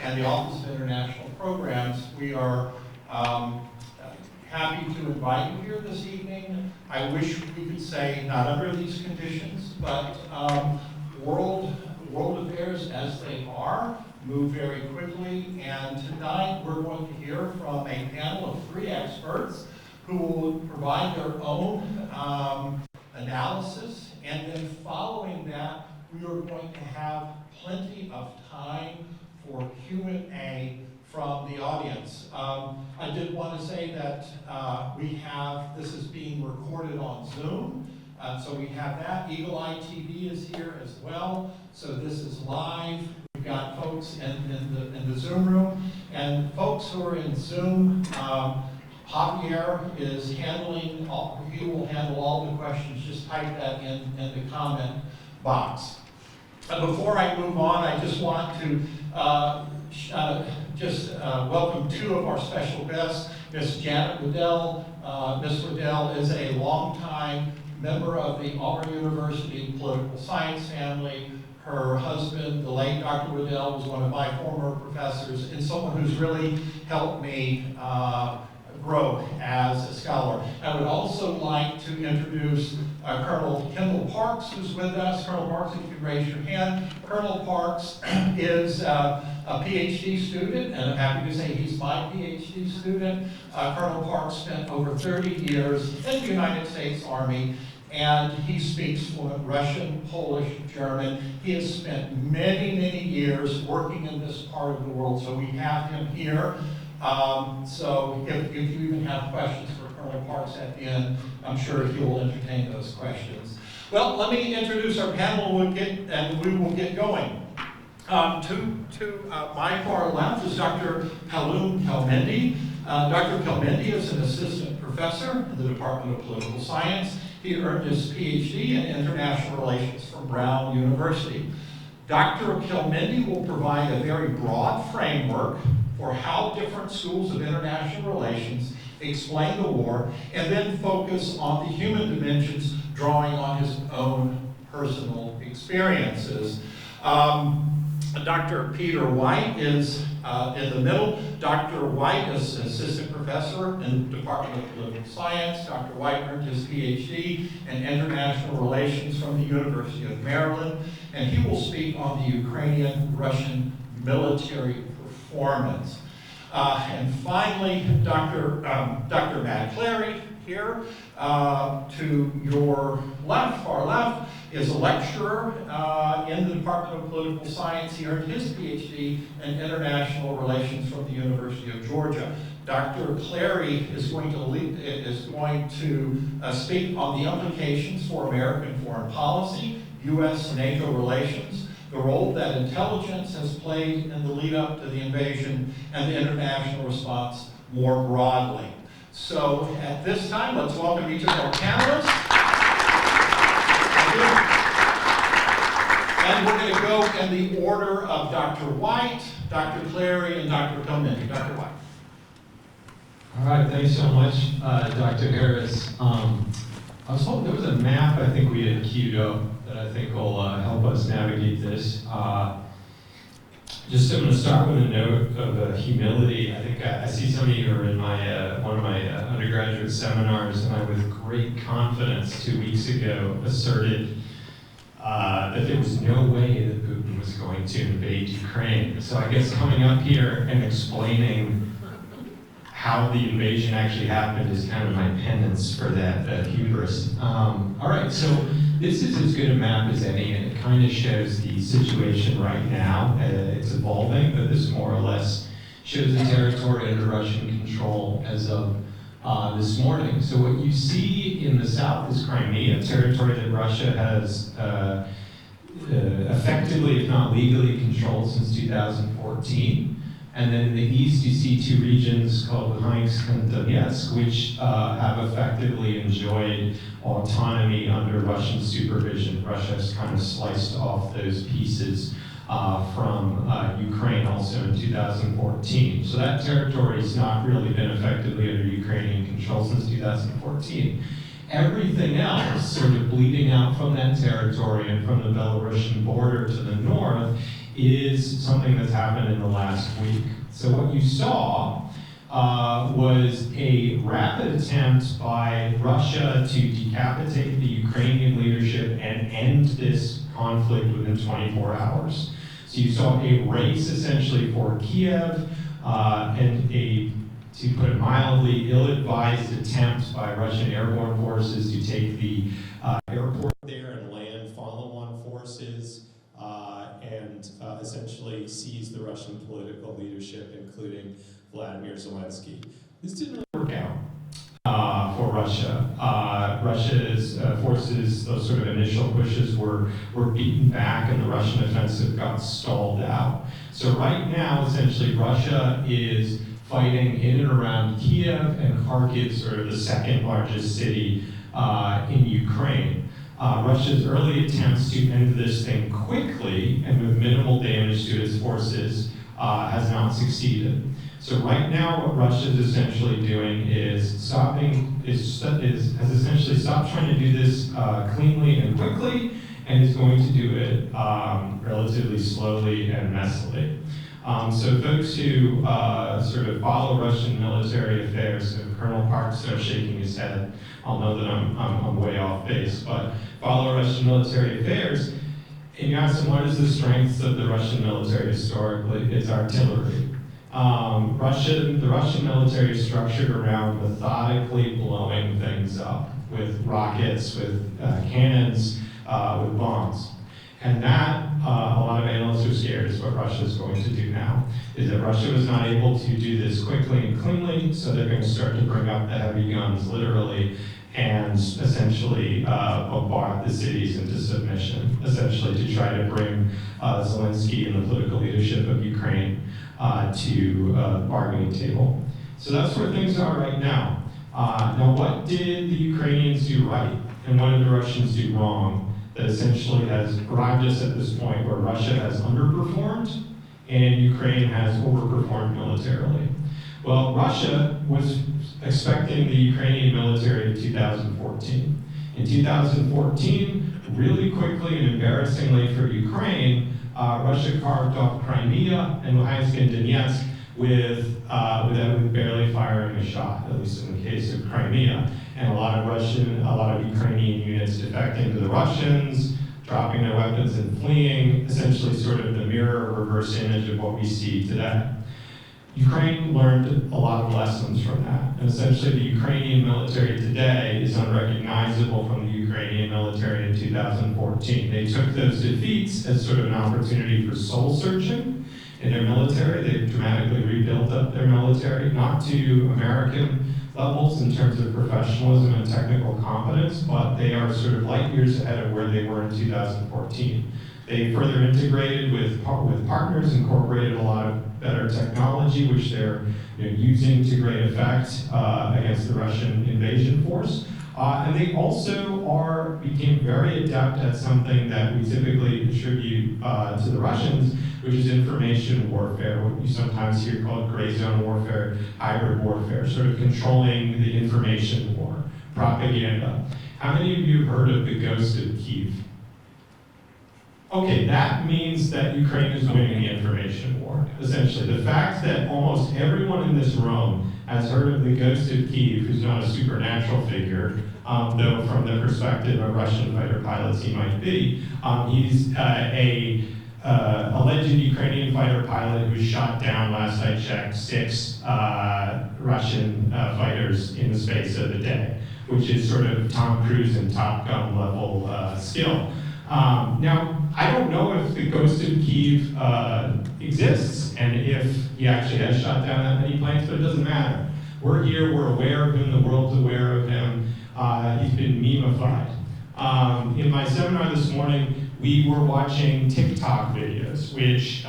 and the Office of International Programs. We are happy to invite you here this evening. I wish we could say not under these conditions, but world affairs as they are move very quickly, and tonight we're going to hear from a panel of 3 experts who will provide their own analysis, and then following that we are going to have plenty of time for Q&A from the audience. I did want to say that this is being recorded on Zoom, so we have that. Eagle Eye TV is here as well, so this is live. We've got folks in the Zoom room, and folks who are in Zoom, Javier is he will handle all the questions. Just type that in the comment box. Before I move on, I just want to welcome 2 of our special guests, Ms. Janet Waddell. Ms. Waddell is a longtime member of the Auburn University Political Science family. Her husband, the late Dr. Waddell, was one of my former professors and someone who's really helped me grow as a scholar. I would also like to introduce Colonel Kendall Parks, who's with us. Colonel Parks, if you could raise your hand. Colonel Parks is a PhD student, and I'm happy to say he's my PhD student. Colonel Parks spent over 30 years in the United States Army, and he speaks fluent Russian, Polish, German. He has spent many, many years working in this part of the world, so we have him here. So if you even have questions for Colonel Parks at the end, I'm sure he will entertain those questions. Well, let me introduce our panel, and we will get going. To my far left is Dr. Kaloum Kelmendi. Dr. Kelmendi is an assistant professor in the Department of Political Science. He earned his PhD in International Relations from Brown University. Dr. Kelmendi will provide a very broad framework for how different schools of international relations explain the war, and then focus on the human dimensions, drawing on his own personal experiences. Dr. Peter White is in the middle. Dr. White is an assistant professor in the Department of Political Science. Dr. White earned his PhD in International Relations from the University of Maryland, and he will speak on the Ukrainian-Russian military performance. And finally, Dr. Matt Clary here, to your left, far left, is a lecturer in the Department of Political Science. He earned his PhD in International Relations from the University of Georgia. Dr. Clary is going to speak on the implications for American foreign policy, U.S.-NATO relations, the role that intelligence has played in the lead up to the invasion, and the international response more broadly. So at this time, let's welcome each of our panelists. And we're going to go in the order of Dr. White, Dr. Clary, and Dr. Kelmendi. Dr. White. All right, thanks so much, Dr. Harris. I was hoping there was a map I think we had queued up that I think will help us navigate this. Just I'm going to start with a note of humility. I think I see some of you are in my one of my undergraduate seminars, and I with great confidence 2 weeks ago asserted that there was no way that Putin was going to invade Ukraine. So I guess coming up here and explaining how the invasion actually happened is kind of my penance for that hubris. All right, so this is as good a map as any, and it kind of shows the situation right now. It's evolving, but this more or less shows the territory under Russian control as of this morning. So what you see in the south is Crimea, a territory that Russia has effectively, if not legally, controlled since 2014. And then in the east, you see 2 regions called Luhansk and Donetsk, which have effectively enjoyed autonomy under Russian supervision. Russia has kind of sliced off those pieces from Ukraine also in 2014. So that territory has not really been effectively under Ukrainian control since 2014. Everything else sort of bleeding out from that territory and from the Belarusian border to the north is something that's happened in the last week. So what you saw was a rapid attempt by Russia to decapitate the Ukrainian leadership and end this conflict within 24 hours. So you saw a race essentially for Kiev and a, to put it mildly, ill-advised attempt by Russian airborne forces to take the airport there and land follow-on forces and essentially seize the Russian political leadership, including Vladimir Zelensky. This didn't really work out for Russia. Russia's forces, those sort of initial pushes were beaten back and the Russian offensive got stalled out. So right now, essentially, Russia is fighting in and around Kiev and Kharkiv, sort of the second largest city in Ukraine. Russia's early attempts to end this thing quickly and with minimal damage to its forces has not succeeded. So right now, what Russia is essentially doing is has essentially stopped trying to do this cleanly and quickly, and is going to do it relatively slowly and messily. So folks who sort of follow Russian military affairs, so Colonel Park's shaking his head, I'll know that I'm way off base, but follow Russian military affairs, and you ask them what is the strengths of the Russian military historically, it's artillery. The Russian military is structured around methodically blowing things up with rockets, with cannons, with bombs. And that, a lot of analysts are scared, is what Russia is going to do now, is that Russia was not able to do this quickly and cleanly, so they're going to start to bring up the heavy guns, literally, and essentially bombard the cities into submission, essentially to try to bring Zelensky and the political leadership of Ukraine to the bargaining table. So that's where things are right now. Now, what did the Ukrainians do right, and what did the Russians do wrong that essentially has arrived us at this point where Russia has underperformed and Ukraine has overperformed militarily? Well, Russia was expecting the Ukrainian military in 2014. In 2014, really quickly and embarrassingly for Ukraine, Russia carved off Crimea and Luhansk and Donetsk without barely firing a shot, at least in the case of Crimea. And a lot of Ukrainian units defecting to the Russians, dropping their weapons and fleeing, essentially sort of the mirror reverse image of what we see today. Ukraine learned a lot of lessons from that. And essentially the Ukrainian military today is unrecognizable from the Ukrainian military in 2014. They took those defeats as sort of an opportunity for soul searching in their military. They dramatically rebuilt up their military, not to American levels in terms of professionalism and technical competence, but they are sort of light years ahead of where they were in 2014. They further integrated with partners, incorporated a lot of better technology, which they're using to great effect against the Russian invasion force. And they also became very adept at something that we typically attribute to the Russians, which is information warfare, what you sometimes hear called gray zone warfare, hybrid warfare, sort of controlling the information war, propaganda. How many of you have heard of the ghost of Kiev? Okay, that means that Ukraine is winning the information war, essentially. The fact that almost everyone in this room has heard of the ghost of Kiev, who's not a supernatural figure, though from the perspective of Russian fighter pilots he might be. He's a alleged Ukrainian fighter pilot who shot down, last I checked, 6 Russian fighters in the space of a day, which is sort of Tom Cruise and Top Gun level skill. Now, I don't know if the ghost of Kiev exists and if he actually has shot down that many planes, but it doesn't matter. We're here, we're aware of him, the world's aware of him. He's been meme-ified. In my seminar this morning, we were watching TikTok videos, which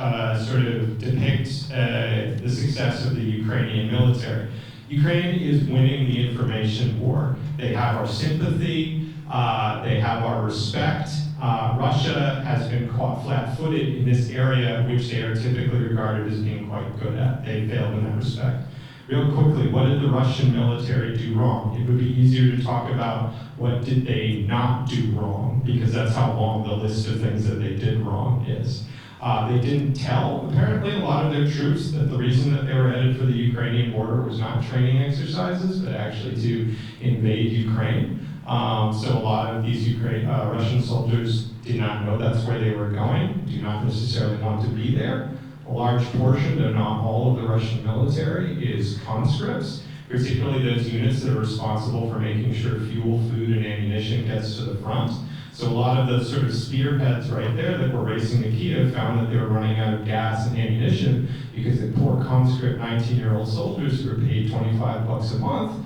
sort of depict the success of the Ukrainian military. Ukraine is winning the information war. They have our sympathy, they have our respect. Russia has been caught flat-footed in this area, which they are typically regarded as being quite good at. They failed in that respect. Real quickly, what did the Russian military do wrong? It would be easier to talk about what did they not do wrong, because that's how long the list of things that they did wrong is. They didn't tell, apparently, a lot of their troops that the reason that they were headed for the Ukrainian border was not training exercises, but actually to invade Ukraine. So a lot of these Russian soldiers did not know that's where they were going, do not necessarily want to be there. A large portion, though not all of the Russian military, is conscripts, particularly those units that are responsible for making sure fuel, food, and ammunition gets to the front. So a lot of the sort of spearheads right there that were racing to Kiev found that they were running out of gas and ammunition because the poor conscript 19-year-old soldiers who were paid 25 bucks a month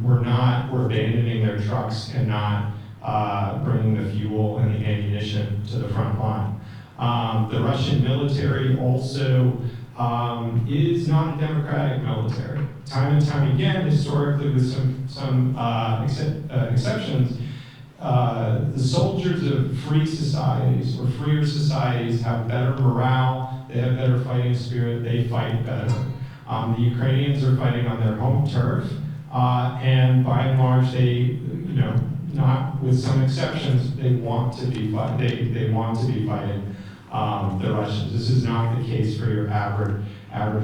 were abandoning their trucks and not bringing the fuel and the ammunition to the front line. The Russian military also is not a democratic military. Time and time again, historically with some exceptions, the soldiers of free societies or freer societies have better morale, they have better fighting spirit, they fight better. The Ukrainians are fighting on their home turf, and by and large, they, not with some exceptions, they want to be fighting the Russians. This is not the case for your average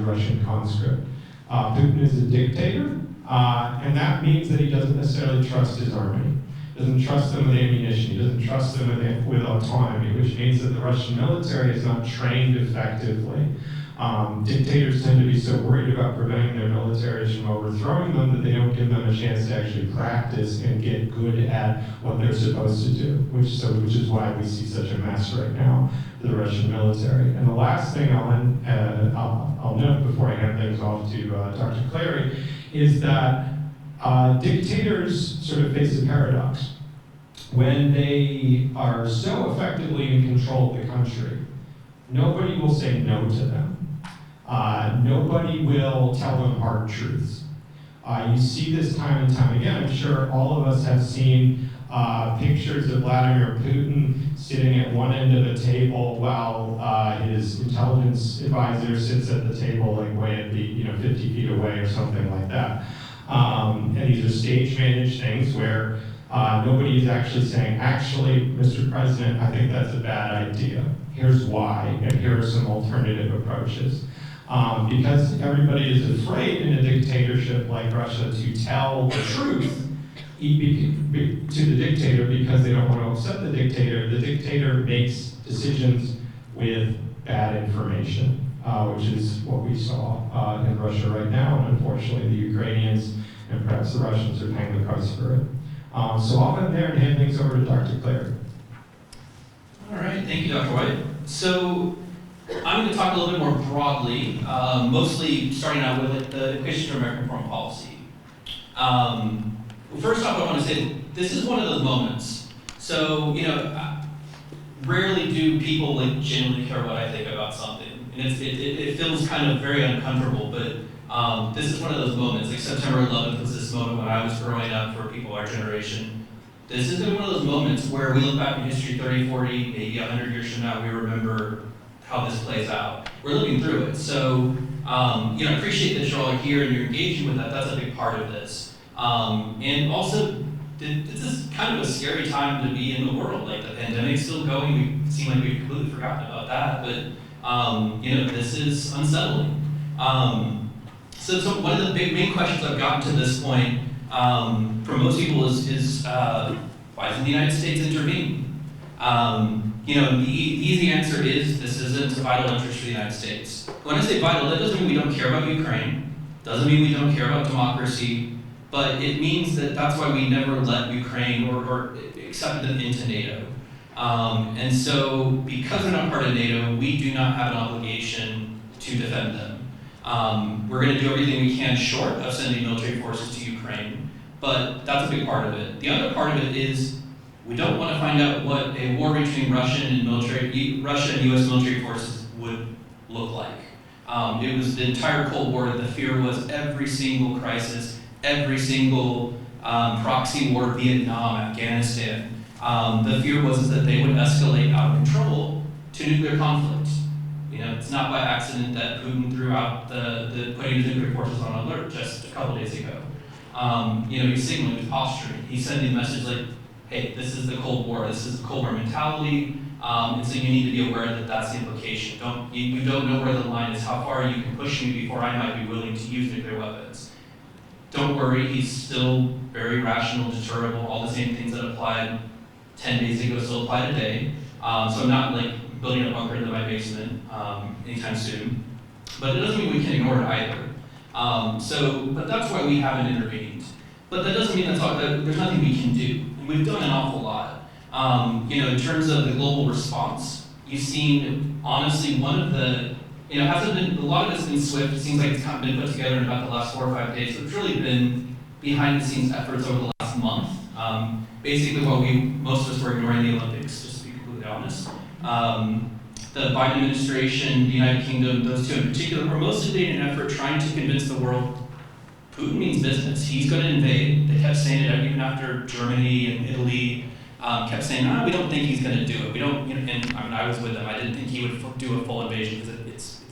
Russian conscript. Putin is a dictator, and that means that he doesn't necessarily trust his army. Doesn't trust them with ammunition, he doesn't trust them with autonomy, which means that the Russian military is not trained effectively. Dictators tend to be so worried about preventing their militaries from overthrowing them that they don't give them a chance to actually practice and get good at what they're supposed to do, which is why we see such a mess right now for the Russian military. And the last thing I'll note before I hand things off to Dr. Clary is that dictators sort of face a paradox. When they are so effectively in control of the country, nobody will say no to them. Nobody will tell them hard truths. You see this time and time again. I'm sure all of us have seen pictures of Vladimir Putin sitting at one end of a table while his intelligence advisor sits at the table like way at the 50 feet away or something like that. And these are stage-managed things where nobody is actually saying, actually, Mr. President, I think that's a bad idea. Here's why, and here are some alternative approaches. Because everybody is afraid in a dictatorship like Russia to tell the truth to the dictator because they don't want to upset the dictator. The dictator makes decisions with bad information, which is what we saw in Russia right now, and unfortunately the Ukrainians and perhaps the Russians are paying the price for it. So I'll end there and hand things over to Dr. Clary. All right, thank you, Dr. White. So I'm going to talk a little bit more broadly, mostly starting out with the equation for American foreign policy. First off, I want to say this is one of those moments. So, rarely do people genuinely care what I think about something. And it feels kind of very uncomfortable, but this is one of those moments. Like September 11th was this moment when I was growing up for people our generation. This is one of those moments where we look back in history 30, 40, maybe 100 years from now, we remember how this plays out. We're living through it. So, I appreciate that you're all here and you're engaging with that. That's a big part of this. And also, this is kind of a scary time to be in the world. Like the pandemic's still going. We seem like we've completely forgotten about that. But, this is unsettling. So one of the main questions I've gotten to this point from most people is why doesn't the United States intervene? The easy answer is this isn't a vital interest for the United States. When I say vital, that doesn't mean we don't care about Ukraine, doesn't mean we don't care about democracy, but it means that that's why we never let Ukraine or accepted them into NATO. And so because they're not part of NATO, we do not have an obligation to defend them. We're going to do everything we can short of sending military forces to Ukraine, but that's a big part of it. The other part of it is we don't want to find out what a war between Russia and U.S. military forces would look like. It was the entire Cold War. The fear was every single crisis, every single proxy war, Vietnam, Afghanistan. The fear was that they would escalate out of control to nuclear conflict. It's not by accident that Putin threw out the putting the nuclear forces on alert just a couple days ago. He's signaling, he's posturing. He's sending a message like, hey, this is the Cold War. This is the Cold War mentality. And so you need to be aware that that's the implication. You don't know where the line is, how far you can push me before I might be willing to use nuclear weapons. Don't worry, he's still very rational, deterrable, all the same things that applied 10 days ago still apply today. So I'm not like building a bunker in my basement anytime soon. But it doesn't mean we can ignore it either. But that's why we haven't intervened. But that doesn't mean that there's nothing we can do. And we've done an awful lot. In terms of the global response, you've seen, honestly, one of the, hasn't been, a lot of it's been swift. It seems like it's kind of been put together in about the last 4 or 5 days. So it's really been behind the scenes efforts over the last month. Basically, while most of us were ignoring the Olympics, just to be completely honest. The Biden administration, the United Kingdom, those two in particular, were mostly leading an effort trying to convince the world Putin means business. He's going to invade. They kept saying it even after Germany and Italy kept saying, we don't think he's going to do it. We don't, and I was with them. I didn't think he would do a full invasion because it's,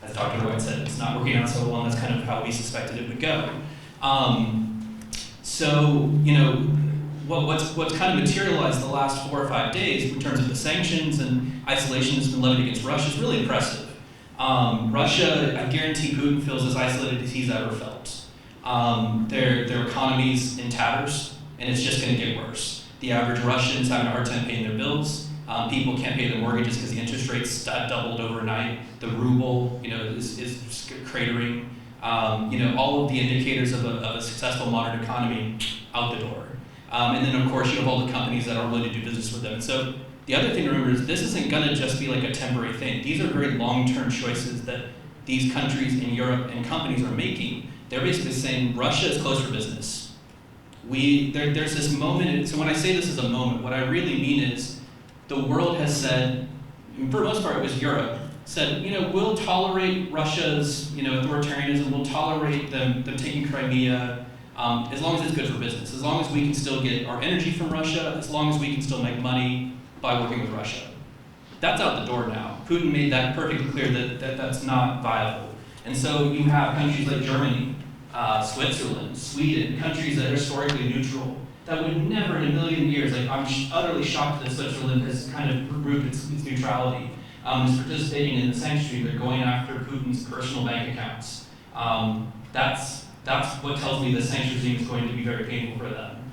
as Dr. White said, it's not working out so well, and that's kind of how we suspected it would go. What's kind of materialized the last 4 or 5 days in terms of the sanctions and isolation that's been levied against Russia is really impressive. Russia, I guarantee Putin feels as isolated as he's ever felt. Their economy's in tatters, and it's just going to get worse. The average Russian's having a hard time paying their bills. People can't pay their mortgages because the interest rates doubled overnight. The ruble, is cratering. All of the indicators of a successful modern economy out the door. And then, of course, you have all the companies that are willing to do business with them. And so the other thing to remember is this isn't going to just be like a temporary thing. These are very long-term choices that these countries in Europe and companies are making. They're basically saying Russia is closed for business. There's this moment, so when I say this is a moment, what I really mean is the world has said, for the most part it was Europe, said, we'll tolerate Russia's, authoritarianism, we'll tolerate them taking Crimea, as long as it's good for business, as long as we can still get our energy from Russia, as long as we can still make money by working with Russia. That's out the door now. Putin made that perfectly clear that that's not viable. And so you have countries like Germany, Switzerland, Sweden, countries that are historically neutral, that would never in a million years, I'm utterly shocked that Switzerland has kind of removed its neutrality, is participating in the sanctions. They're going after Putin's personal bank accounts. That's what tells me the sanctions regime is going to be very painful for them.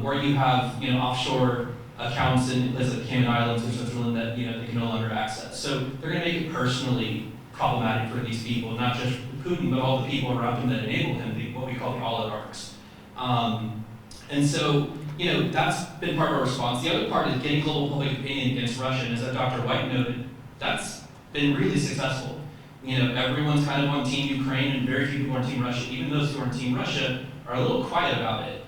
Or you have offshore accounts in the Cayman Islands or Switzerland that they can no longer access. So they're going to make it personally problematic for these people, not just Putin, but all the people around him that enable him, what we call the oligarchs. And so that's been part of our response. The other part is getting global public opinion against Russia, and as Dr. White noted, that's been really successful. Everyone's kind of on Team Ukraine, and very few people are on Team Russia. Even those who are on Team Russia are a little quiet about it.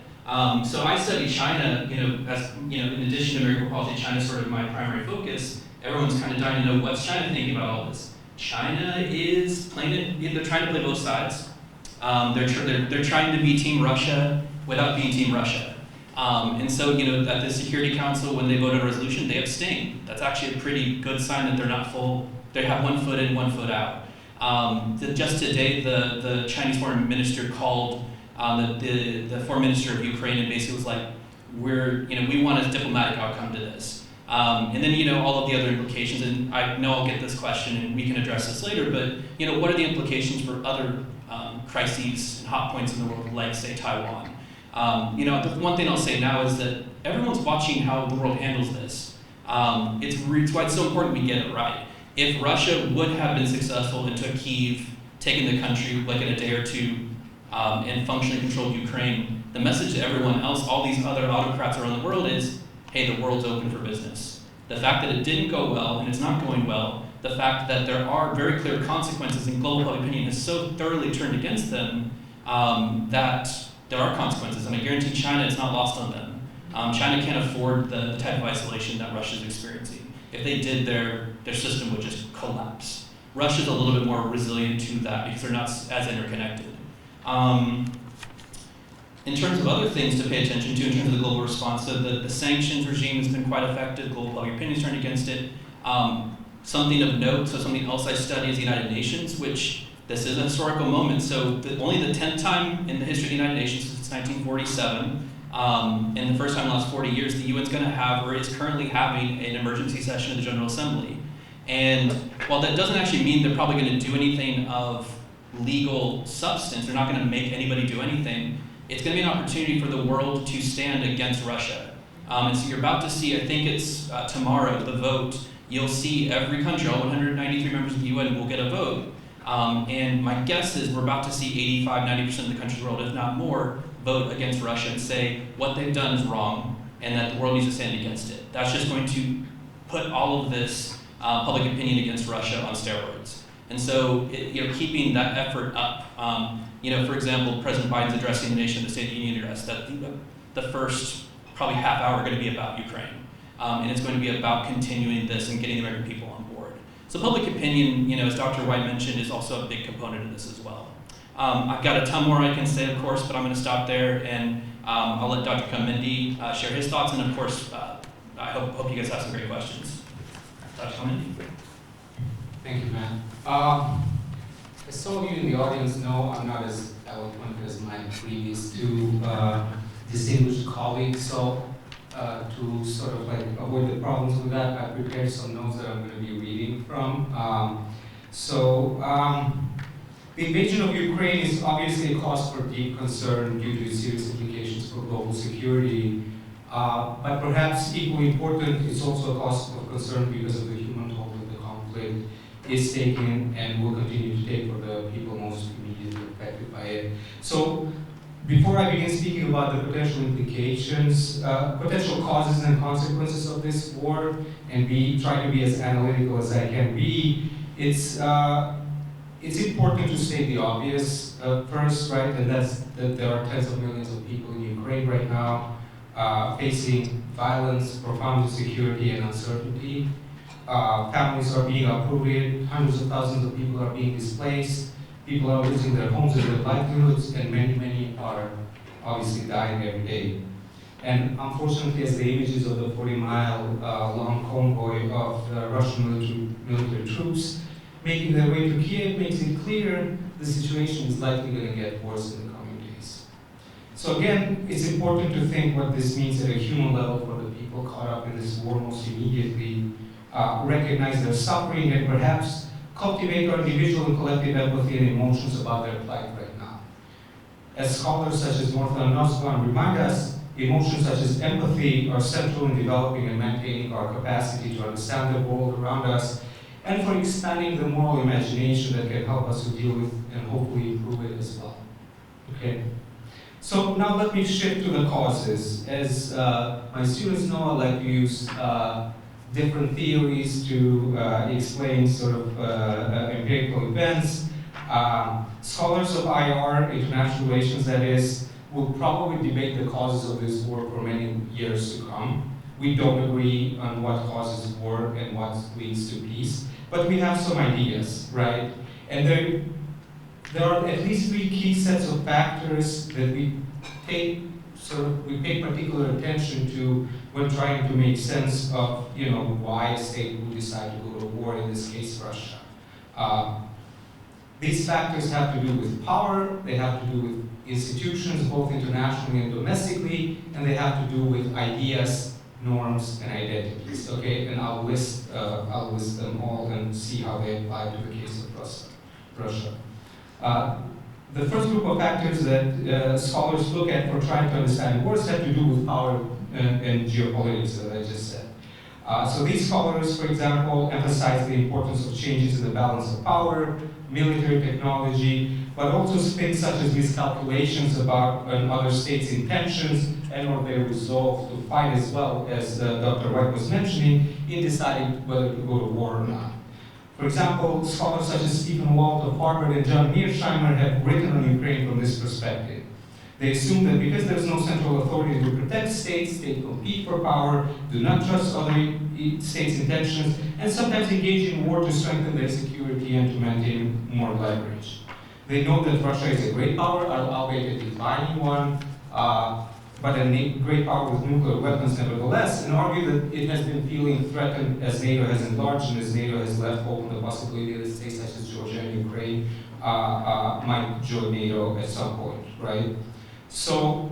So I study China, as in addition to American policy, China's sort of my primary focus. Everyone's kind of dying to know what's China thinking about all this. China is playing it. They're trying to play both sides. They're trying to be Team Russia without being Team Russia. And so at the Security Council, when they vote on a resolution, they abstain. That's actually a pretty good sign that they're not full. They have 1 foot in, 1 foot out. Just today, the Chinese foreign minister called the foreign minister of Ukraine and basically was like, we want a diplomatic outcome to this. And then, all of the other implications, and I know I'll get this question and we can address this later, but, what are the implications for other crises and hot points in the world, like, say, Taiwan? The one thing I'll say now is that everyone's watching how the world handles this. It's why it's so important we get it right. If Russia would have been successful and took Kiev, taken the country like in a day or two, and functionally controlled Ukraine, the message to everyone else, all these other autocrats around the world is, hey, the world's open for business. The fact that it didn't go well and it's not going well, the fact that there are very clear consequences and global public opinion has so thoroughly turned against them that there are consequences. And I guarantee China, it's not lost on them. China can't afford the type of isolation that Russia's experiencing. If they did, their system would just collapse. Russia's a little bit more resilient to that because they're not as interconnected. In terms of other things to pay attention to in terms of the global response, so the sanctions regime has been quite effective, global public opinion's turned against it. Something of note, so something else I study is the United Nations, which this is a historical moment. So only the 10th time in the history of the United Nations since 1947 And the first time in the last 40 years, the UN's going to have, or is currently having, an emergency session of the General Assembly. And while that doesn't actually mean they're probably going to do anything of legal substance, they're not going to make anybody do anything, it's going to be an opportunity for the world to stand against Russia. And so you're about to see, I think it's tomorrow, the vote. You'll see every country, all 193 members of the UN will get a vote. And my guess is we're about to see 85-90% of the countries in the world, if not more, vote against Russia and say what they've done is wrong and that the world needs to stand against it. That's just going to put all of this public opinion against Russia on steroids. And so, keeping that effort up. For example, President Biden's addressing the nation, the State of the Union address, that the first probably half hour are going to be about Ukraine. And it's going to be about continuing this and getting the American people on board. So public opinion, as Dr. White mentioned, is also a big component of this as well. I've got a ton more I can say, of course, but I'm going to stop there, and I'll let Dr. Kamendi share his thoughts, and of course, I hope you guys have some great questions. Dr. Kamendi. Thank you, Matt. As some of you in the audience know, I'm not as eloquent as my previous two distinguished colleagues, so to sort of avoid the problems with that, I prepared some notes that I'm going to be reading from. The invasion of Ukraine is obviously a cause for deep concern due to its serious implications for global security. But perhaps equally important, it's also a cause of concern because of the human toll that the conflict is taking and will continue to take for the people most immediately affected by it. So, before I begin speaking about the potential implications, potential causes and consequences of this war, and try to be as analytical as I can be, it's important to state the obvious first, right? And that's that there are tens of millions of people in Ukraine right now facing violence, profound insecurity, and uncertainty. Families are being uprooted, hundreds of thousands of people are being displaced, people are losing their homes and their livelihoods, and many, many are obviously dying every day. And unfortunately, as the images of the 40-mile long convoy of Russian military troops making their way to Kiev makes it clear the situation is likely going to get worse in the coming days. So again, it's important to think what this means at a human level for the people caught up in this war most immediately, recognize their suffering, and perhaps cultivate our individual and collective empathy and emotions about their plight right now. As scholars such as Martha Nussbaum remind us, emotions such as empathy are central in developing and maintaining our capacity to understand the world around us, and for expanding the moral imagination that can help us to deal with and hopefully improve it as well. Okay. So now let me shift to the causes. As my students know, I like to use different theories to explain sort of empirical events. Scholars of IR, international relations that is, will probably debate the causes of this war for many years to come. We don't agree on what causes war and what leads to peace, but we have some ideas, right? And there are at least three key sets of factors that we pay particular attention to when trying to make sense of, why a state would decide to go to war, in this case, Russia. These factors have to do with power, they have to do with institutions, both internationally and domestically, and they have to do with ideas, norms, and identities. Okay, and I'll list them all and see how they apply to the case of Russia. The first group of factors that scholars look at for trying to understand wars have to do with power and geopolitics, as I just said. So these scholars, for example, emphasize the importance of changes in the balance of power, military technology, but also things such as miscalculations about other states' intentions and/or their resolve to fight, as well as Dr. White was mentioning, in deciding whether to go to war or not. For example, scholars such as Stephen Walt of Harvard and John Mearsheimer have written on Ukraine from this perspective. They assume that because there is no central authority to protect states, they compete for power, do not trust other states' intentions, and sometimes engage in war to strengthen their security and to maintain more leverage. They note that Russia is a great power, albeit a declining one, but a great power with nuclear weapons nevertheless, and argue that it has been feeling threatened as NATO has enlarged and as NATO has left open the possibility that states such as Georgia and Ukraine might join NATO at some point, right? So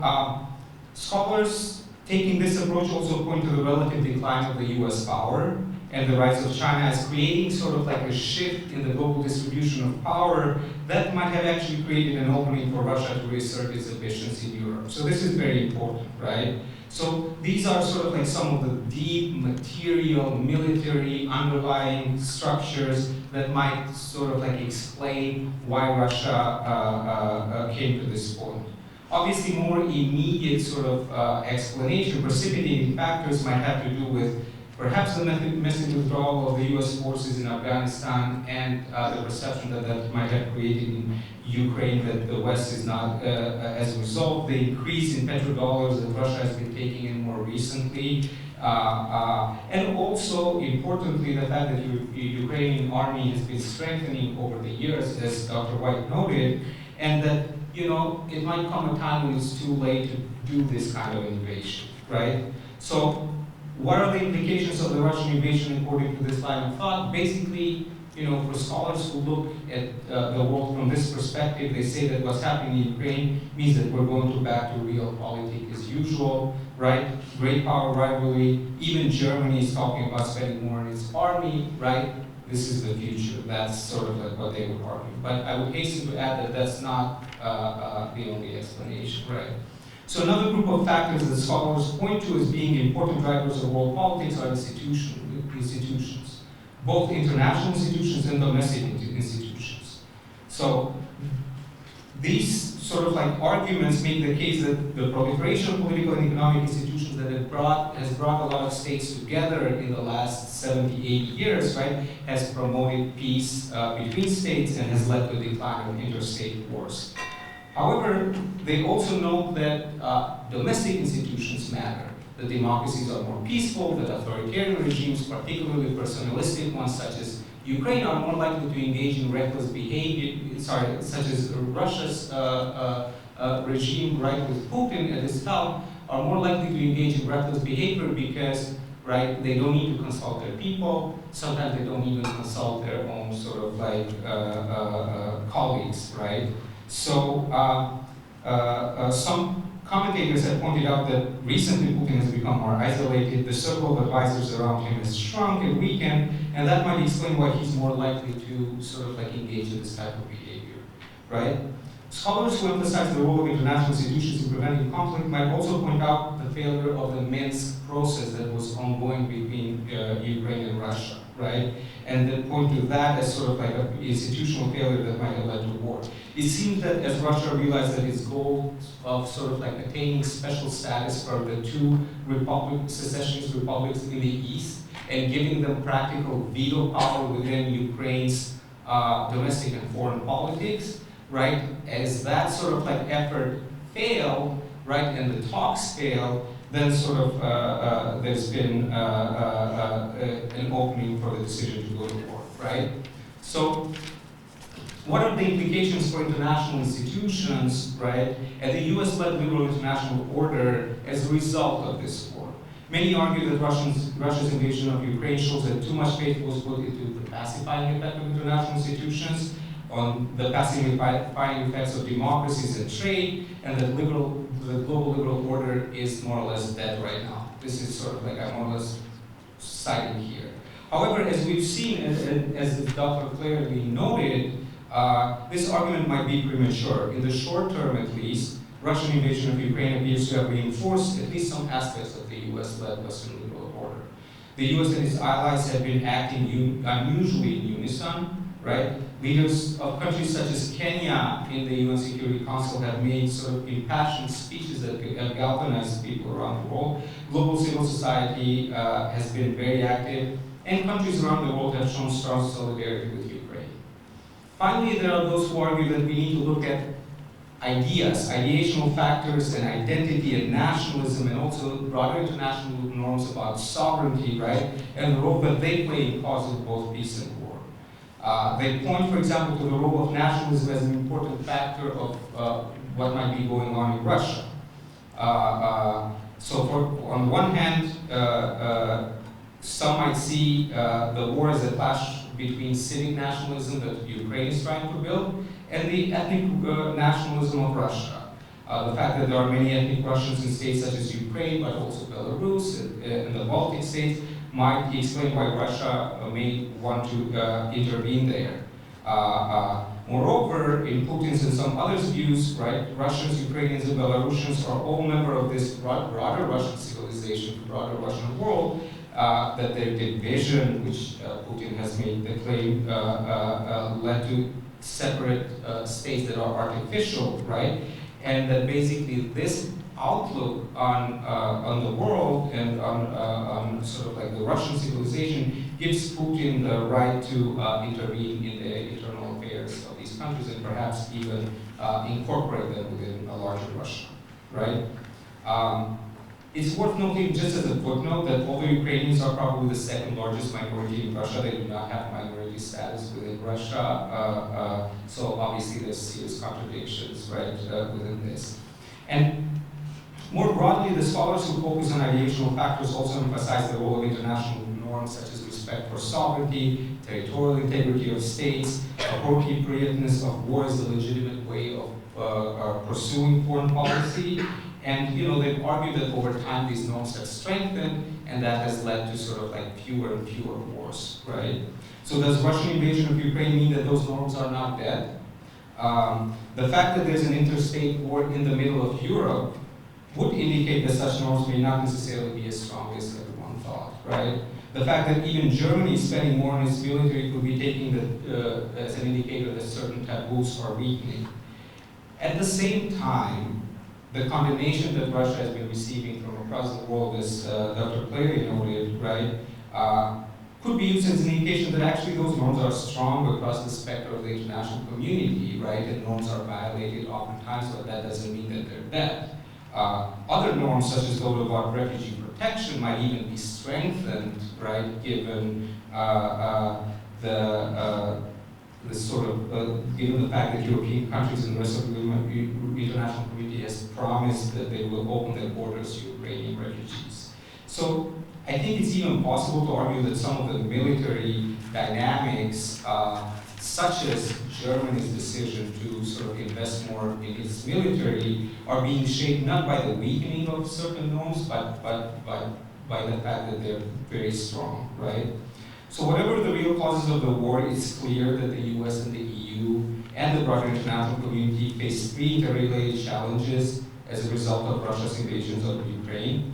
Scholars taking this approach also point to the relative decline of the US power and the rise of China as creating sort of like a shift in the global distribution of power that might have actually created an opening for Russia to reassert its ambitions in Europe. So this is very important, right? So these are sort of like some of the deep material, military, underlying structures that might sort of like explain why Russia came to this point. Obviously, more immediate sort of explanation, precipitating factors might have to do with perhaps the massive withdrawal of the US forces in Afghanistan and the perception that that might have created in Ukraine that the West is not, as a result, the increase in petrodollars that Russia has been taking in more recently. And also, importantly, the fact that the Ukrainian army has been strengthening over the years, as Dr. White noted, and that, you know, it might come a time when it's too late to do this kind of invasion, right? So, what are the implications of the Russian invasion according to this line of thought? Basically, you know, for scholars who look at the world from this perspective, they say that what's happening in Ukraine means that we're going back to realpolitik as usual, right? Great power rivalry. Even Germany is talking about spending more on its army, right? This is the future. That's sort of like what they would argue. But I would hasten to add that that's not the only explanation, right? So another group of factors that scholars point to as being important drivers of world politics are institutions, both international institutions and domestic institutions. So these sort of like arguments make the case that the proliferation of political and economic institutions that has brought a lot of states together in the last 70, 80 years, right, has promoted peace between states and has led to the decline of interstate wars. However, they also note that domestic institutions matter, that democracies are more peaceful, that authoritarian regimes, particularly personalistic ones such as Ukraine, are more likely to engage in reckless behavior, such as Russia's regime, right, with Putin at its top, are more likely to engage in reckless behavior because, right, they don't need to consult their people, sometimes they don't even consult their own sort of like colleagues, right? So some commentators have pointed out that recently Putin has become more isolated, the circle of advisors around him has shrunk and weakened, and that might explain why he's more likely to sort of like engage in this type of behavior, right? Scholars who emphasize the role of international institutions in preventing conflict might also point out the failure of the Minsk process that was ongoing between Ukraine and Russia, right? And then point to that as sort of like an institutional failure that might have led to war. It seems that as Russia realized that its goal of sort of like attaining special status for the two secessionist republics in the east and giving them practical veto power within Ukraine's domestic and foreign politics, right? As that sort of like effort failed, right, and the talks failed, then sort of there's been an opening for the decision to go to war, right? So what are the implications for international institutions, right, and the US-led liberal international order as a result of this war? Many argue that Russia's invasion of Ukraine shows that too much faith was put into the pacifying effect of international institutions, on the pacifying effects of democracies and trade, and that the global liberal order is more or less dead right now. This is sort of like I'm more or less citing here. However, as we've seen, as the doctor clearly noted, this argument might be premature. In the short term, at least, Russian invasion of Ukraine appears to have reinforced at least some aspects of the US-led Western liberal order. The US and its allies have been acting unusually in unison, right? Leaders of countries such as Kenya in the UN Security Council have made sort of impassioned speeches that have galvanized people around the world. Global civil society has been very active, and countries around the world have shown strong solidarity with Ukraine. Finally, there are those who argue that we need to look at ideas, ideational factors, and identity and nationalism, and also broader international norms about sovereignty, right, and the role that they play in causing both peace and war. They point, for example, to the role of nationalism as an important factor of what might be going on in Russia. So on the one hand, some might see the war as a clash between civic nationalism that Ukraine is trying to build and the ethnic nationalism of Russia. The fact that there are many ethnic Russians in states such as Ukraine, but also Belarus and the Baltic states, might explain why Russia may want to intervene there. Moreover, in Putin's and some others' views, right, Russians, Ukrainians, and Belarusians are all members of this broader Russian civilization, broader Russian world, that their division, which Putin has made the claim, led to separate states that are artificial, right? And that basically this outlook on the world and on sort of like the Russian civilization gives Putin the right to intervene in the internal affairs of these countries and perhaps even incorporate them within a larger Russia, right? It's worth noting, just as a footnote, that although Ukrainians are probably the second largest minority in Russia, they do not have minority status within Russia. So obviously there's serious contradictions, right, within this. And more broadly, the scholars who focus on ideational factors also emphasize the role of international norms such as respect for sovereignty, territorial integrity of states, appropriateness of war as a legitimate way of pursuing foreign policy. And they've argued that over time these norms have strengthened, and that has led to sort of like fewer and fewer wars, right? So does Russian invasion of Ukraine mean that those norms are now dead? The fact that there's an interstate war in the middle of Europe would indicate that such norms may not necessarily be as strong as everyone thought, right? The fact that even Germany is spending more on its military could be taken as an indicator that certain taboos are weakening. At the same time, the condemnation that Russia has been receiving from across the world, as Dr. Clary noted, right, could be used as an indication that actually those norms are strong across the spectrum of the international community, right? And norms are violated oftentimes, but that doesn't mean that they're dead. Other norms, such as those about refugee protection, might even be strengthened, right, given the sort of, given the fact that European countries and the rest of the international community has promised that they will open their borders to Ukrainian refugees. So I think it's even possible to argue that some of the military dynamics, such as Germany's decision to sort of invest more in its military, are being shaped not by the weakening of certain norms, but by the fact that they're very strong, right? So whatever the real causes of the war, it's clear that the US and the EU and the broader international community face three interrelated challenges as a result of Russia's invasions of Ukraine.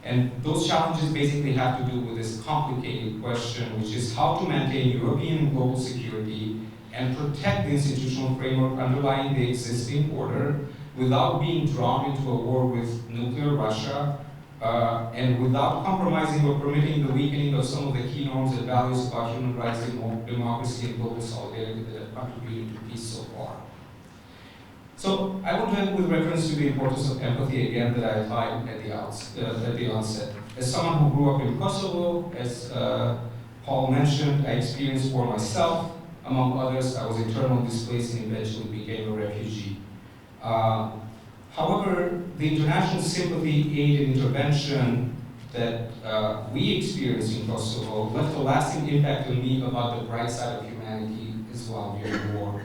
And those challenges basically have to do with this complicated question, which is how to maintain European and global security and protect the institutional framework underlying the existing order without being drawn into a war with nuclear Russia, and without compromising or permitting the weakening of some of the key norms and values about human rights, democracy, and global solidarity that have contributed to peace so far. So I want to end with reference to the importance of empathy again that I applied at the onset. As someone who grew up in Kosovo, as Paul mentioned, I experienced war myself. Among others, I was internally displaced and eventually became a refugee. However, the international sympathy, aid, and intervention that we experienced in Kosovo left a lasting impact on me about the bright side of humanity as well during the war.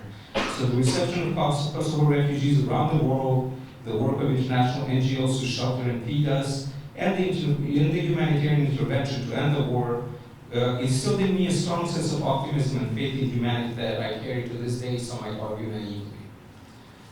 So the reception of Kosovo refugees around the world, the work of international NGOs to shelter and feed us, and the humanitarian intervention to end the war instilled in me a strong sense of optimism and faith in humanity that I carry to this day, some might argue naively.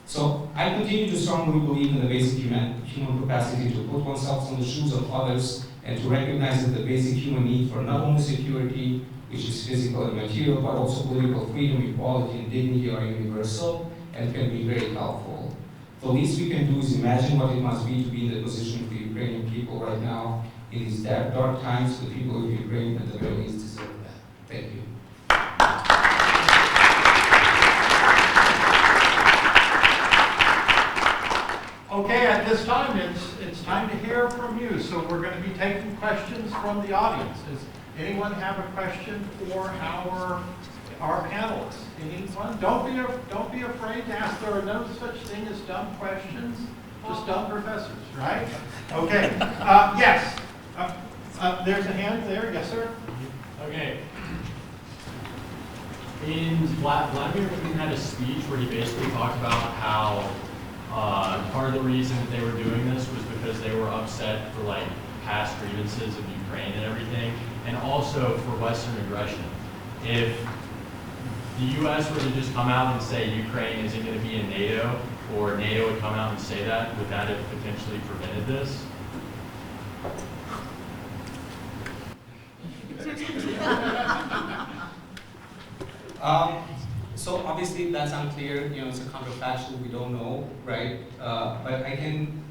So I continue to strongly believe in the basic human capacity to put oneself in the shoes of others and to recognize that the basic human need for not only security, which is physical and material, but also political freedom, equality, and dignity are universal and can be very helpful. The least we can do is imagine what it must be to be in the position of the Ukrainian people right now. In these dark times, the people of Ukraine at the very least deserve that. Thank you. Okay, at this time, it's time to hear from you. So we're going to be taking questions from the audience. Does anyone have a question for our panelists? Anyone? Don't be afraid to ask. There are no such thing as dumb questions, just dumb professors, right? Okay. Yes. There's a hand there. Yes, sir. Okay. In Vladimir Putin had a speech where he basically talked about how Part of the reason that they were doing this was because they were upset for like past grievances of Ukraine and everything, and also for Western aggression. If the U.S. were to just come out and say Ukraine isn't going to be in NATO, or NATO would come out and say that, would that have potentially prevented this? So obviously that's unclear, it's a counterfactual, we don't know, right? But I can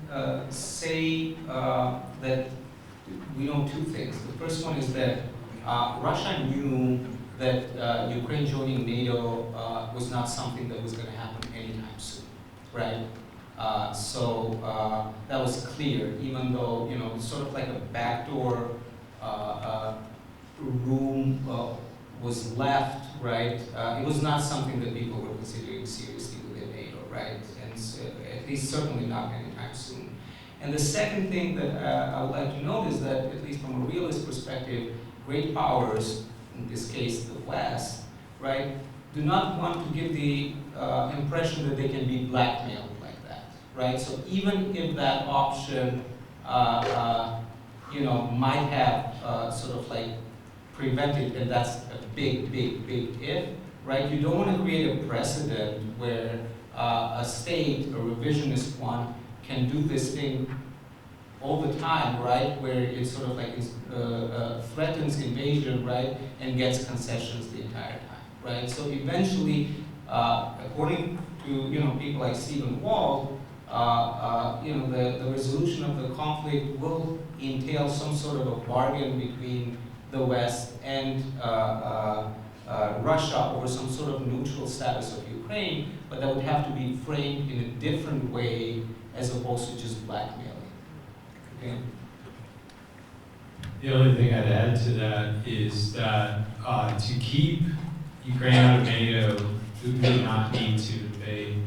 say that we know two things. The first one is that Russia knew that Ukraine joining NATO was not something that was going to happen anytime soon, right? So that was clear, even though, it's sort of like a backdoor room was left, right? It was not something that people were considering seriously within NATO, right? And so, at least certainly not anytime soon. And the second thing that I would like to note is that, at least from a realist perspective, great powers, in this case the West, right, do not want to give the impression that they can be blackmailed like that, right? So even if that option, might have sort of like prevented, and that's a big, big, big if, right? You don't want to create a precedent where a state, a revisionist one, can do this thing all the time, right? Where it sort of like threatens invasion, right? And gets concessions the entire time, right? So eventually, according to people like Stephen Wald, the resolution of the conflict will entail some sort of a bargain between the West and Russia over some sort of neutral status of Ukraine, but that would have to be framed in a different way as opposed to just blackmailing. Okay? The only thing I'd add to that is that to keep Ukraine out of NATO, we would not need to invade.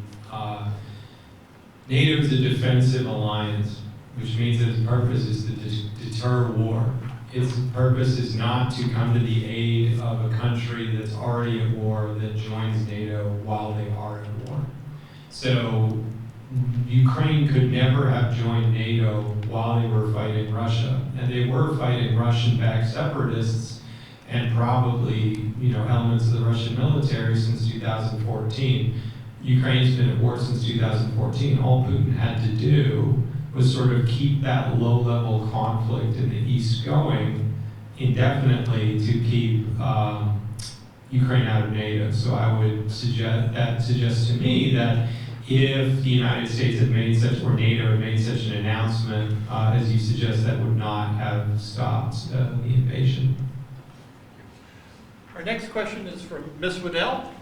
NATO is a defensive alliance, which means that its purpose is to deter war. Its purpose is not to come to the aid of a country that's already at war that joins NATO while they are at war. So Ukraine could never have joined NATO while they were fighting Russia, and they were fighting Russian-backed separatists and probably, elements of the Russian military since 2014. Ukraine's been at war since 2014. All Putin had to do was sort of keep that low-level conflict in the East going indefinitely to keep Ukraine out of NATO. So I would suggest to me that if the United States had made such, or NATO had made such an announcement, as you suggest, that would not have stopped the invasion. Our next question is from Ms. Waddell.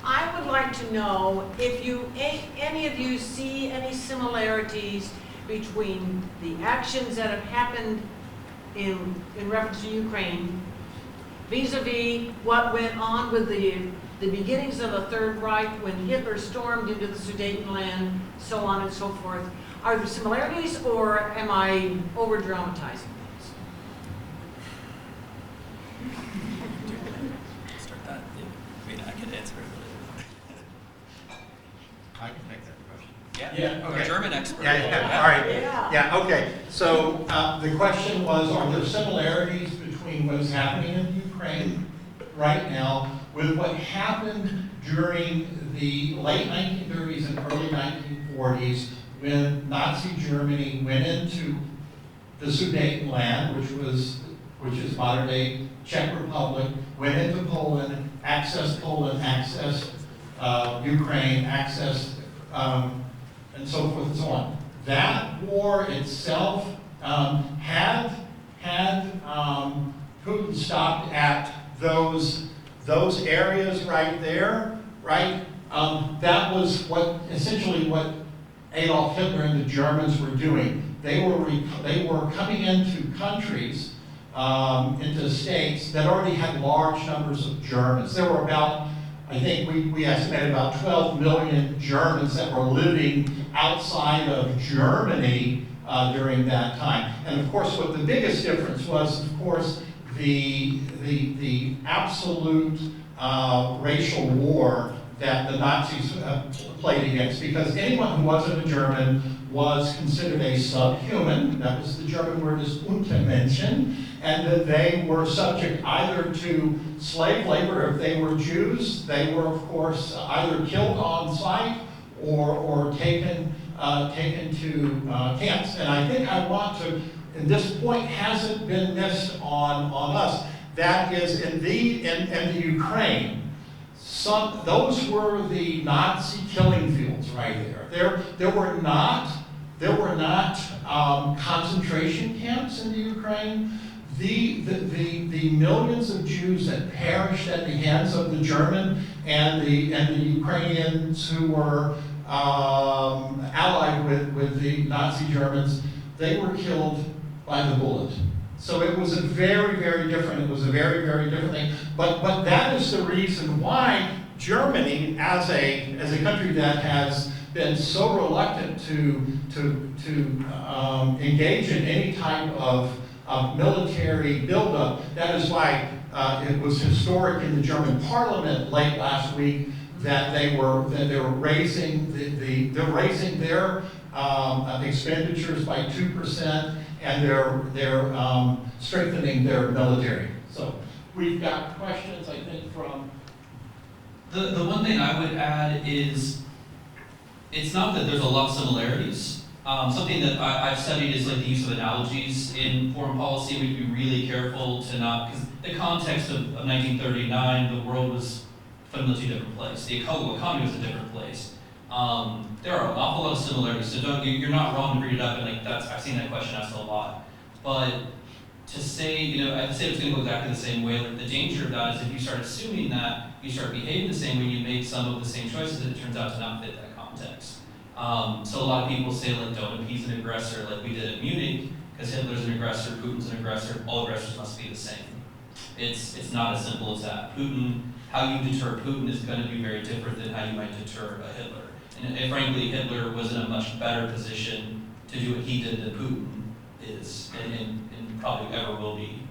I would like to know if any of you see any similarities between the actions that have happened in reference to Ukraine vis-a-vis what went on with the beginnings of the Third Reich when Hitler stormed into the Sudetenland, so on and so forth. Are there similarities, or am I over-dramatizing things? Start that. I mean, I could answer it. I can take that question. Yeah, okay. German expert. All right. Yeah. Yeah, okay. So the question was, are there similarities between what is happening in Ukraine right now with what happened during the late 1930s and early 1940s when Nazi Germany went into the Sudetenland, which is modern-day Czech Republic, went into Poland, accessed Ukraine, accessed, and so forth and so on. That war itself had Putin stopped at those areas right there, right? That was essentially what Adolf Hitler and the Germans were doing. They were coming into countries, into states that already had large numbers of Germans. There were about, I think we estimated about 12 million Germans that were living outside of Germany during that time. And of course, what the biggest difference was, of course, the absolute racial war that the Nazis played against, because anyone who wasn't a German was considered a subhuman. That was the German word is Untermenschen, and that they were subject either to slave labor. If they were Jews, they were, of course, either killed on sight or taken to camps. And I think I want to, and this point hasn't been missed on us, that is in the Ukraine. Those were the Nazi killing fields right there. There were not concentration camps in the Ukraine. The millions of Jews that perished at the hands of the German and the Ukrainians who were allied with the Nazi Germans, they were killed by the bullet. So it was a very, very different thing. But that is the reason why Germany, as a country that has been so reluctant to engage in any type of military buildup, that is why it was historic in the German parliament late last week that they were raising their expenditures by 2%, and they're strengthening their military. So we've got questions, I think, from. The one thing I would add is, it's not that there's a lot of similarities. Something that I've studied is like the use of analogies in foreign policy. We have to be really careful to not, because the context of 1939, the world was fundamentally a different place. The economy was a different place. There are an awful lot of similarities, so you're not wrong to bring it up, and like I've seen that question asked a lot. But to say, I'd say it's going to go exactly the same way. Like the danger of that is if you start assuming that, you start behaving the same way, you make some of the same choices, and it turns out to not fit that context. So a lot of people say, like, don't appease an aggressor like we did at Munich, because Hitler's an aggressor, Putin's an aggressor, all aggressors must be the same. It's not as simple as that. How you deter Putin is going to be very different than how you might deter a Hitler. And frankly, Hitler was in a much better position to do what he did than Putin is, and probably ever will be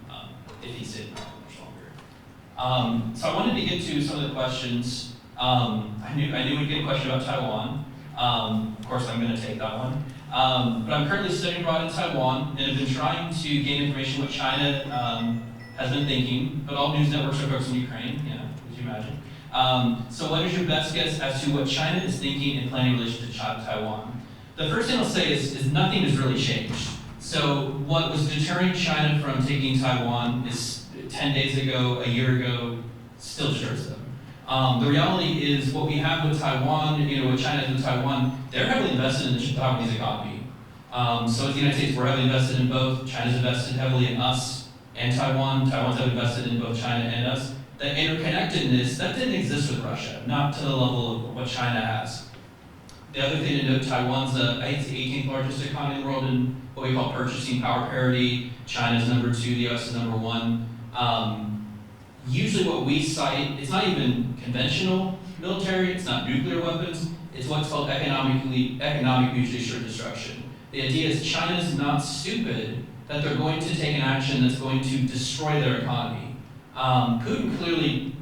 if he stayed around much longer. So I wanted to get to some of the questions. I knew we'd get a question about Taiwan. Of course, I'm going to take that one. But I'm currently studying abroad in Taiwan, and have been trying to gain information what China has been thinking. But all news networks are focused on Ukraine, as you imagine. So what is your best guess as to what China is thinking and planning in relation to Taiwan? The first thing I'll say is nothing has really changed. So what was deterring China from taking Taiwan is 10 days ago, a year ago, still deters them. The reality is what we have with Taiwan, what China has with Taiwan, they're heavily invested in the Taiwanese economy. So as the United States, we're heavily invested in both. China's invested heavily in us and Taiwan. Taiwan's heavily invested in both China and us. The interconnectedness, that didn't exist with Russia, not to the level of what China has. The other thing to note, Taiwan's I think it's the 18th largest economy in the world in what we call purchasing power parity. China's number 2, the US is number 1. Usually what we cite, it's not even conventional military, it's not nuclear weapons, it's what's called economic mutually assured destruction. The idea is China's not stupid that they're going to take an action that's going to destroy their economy. Putin clearly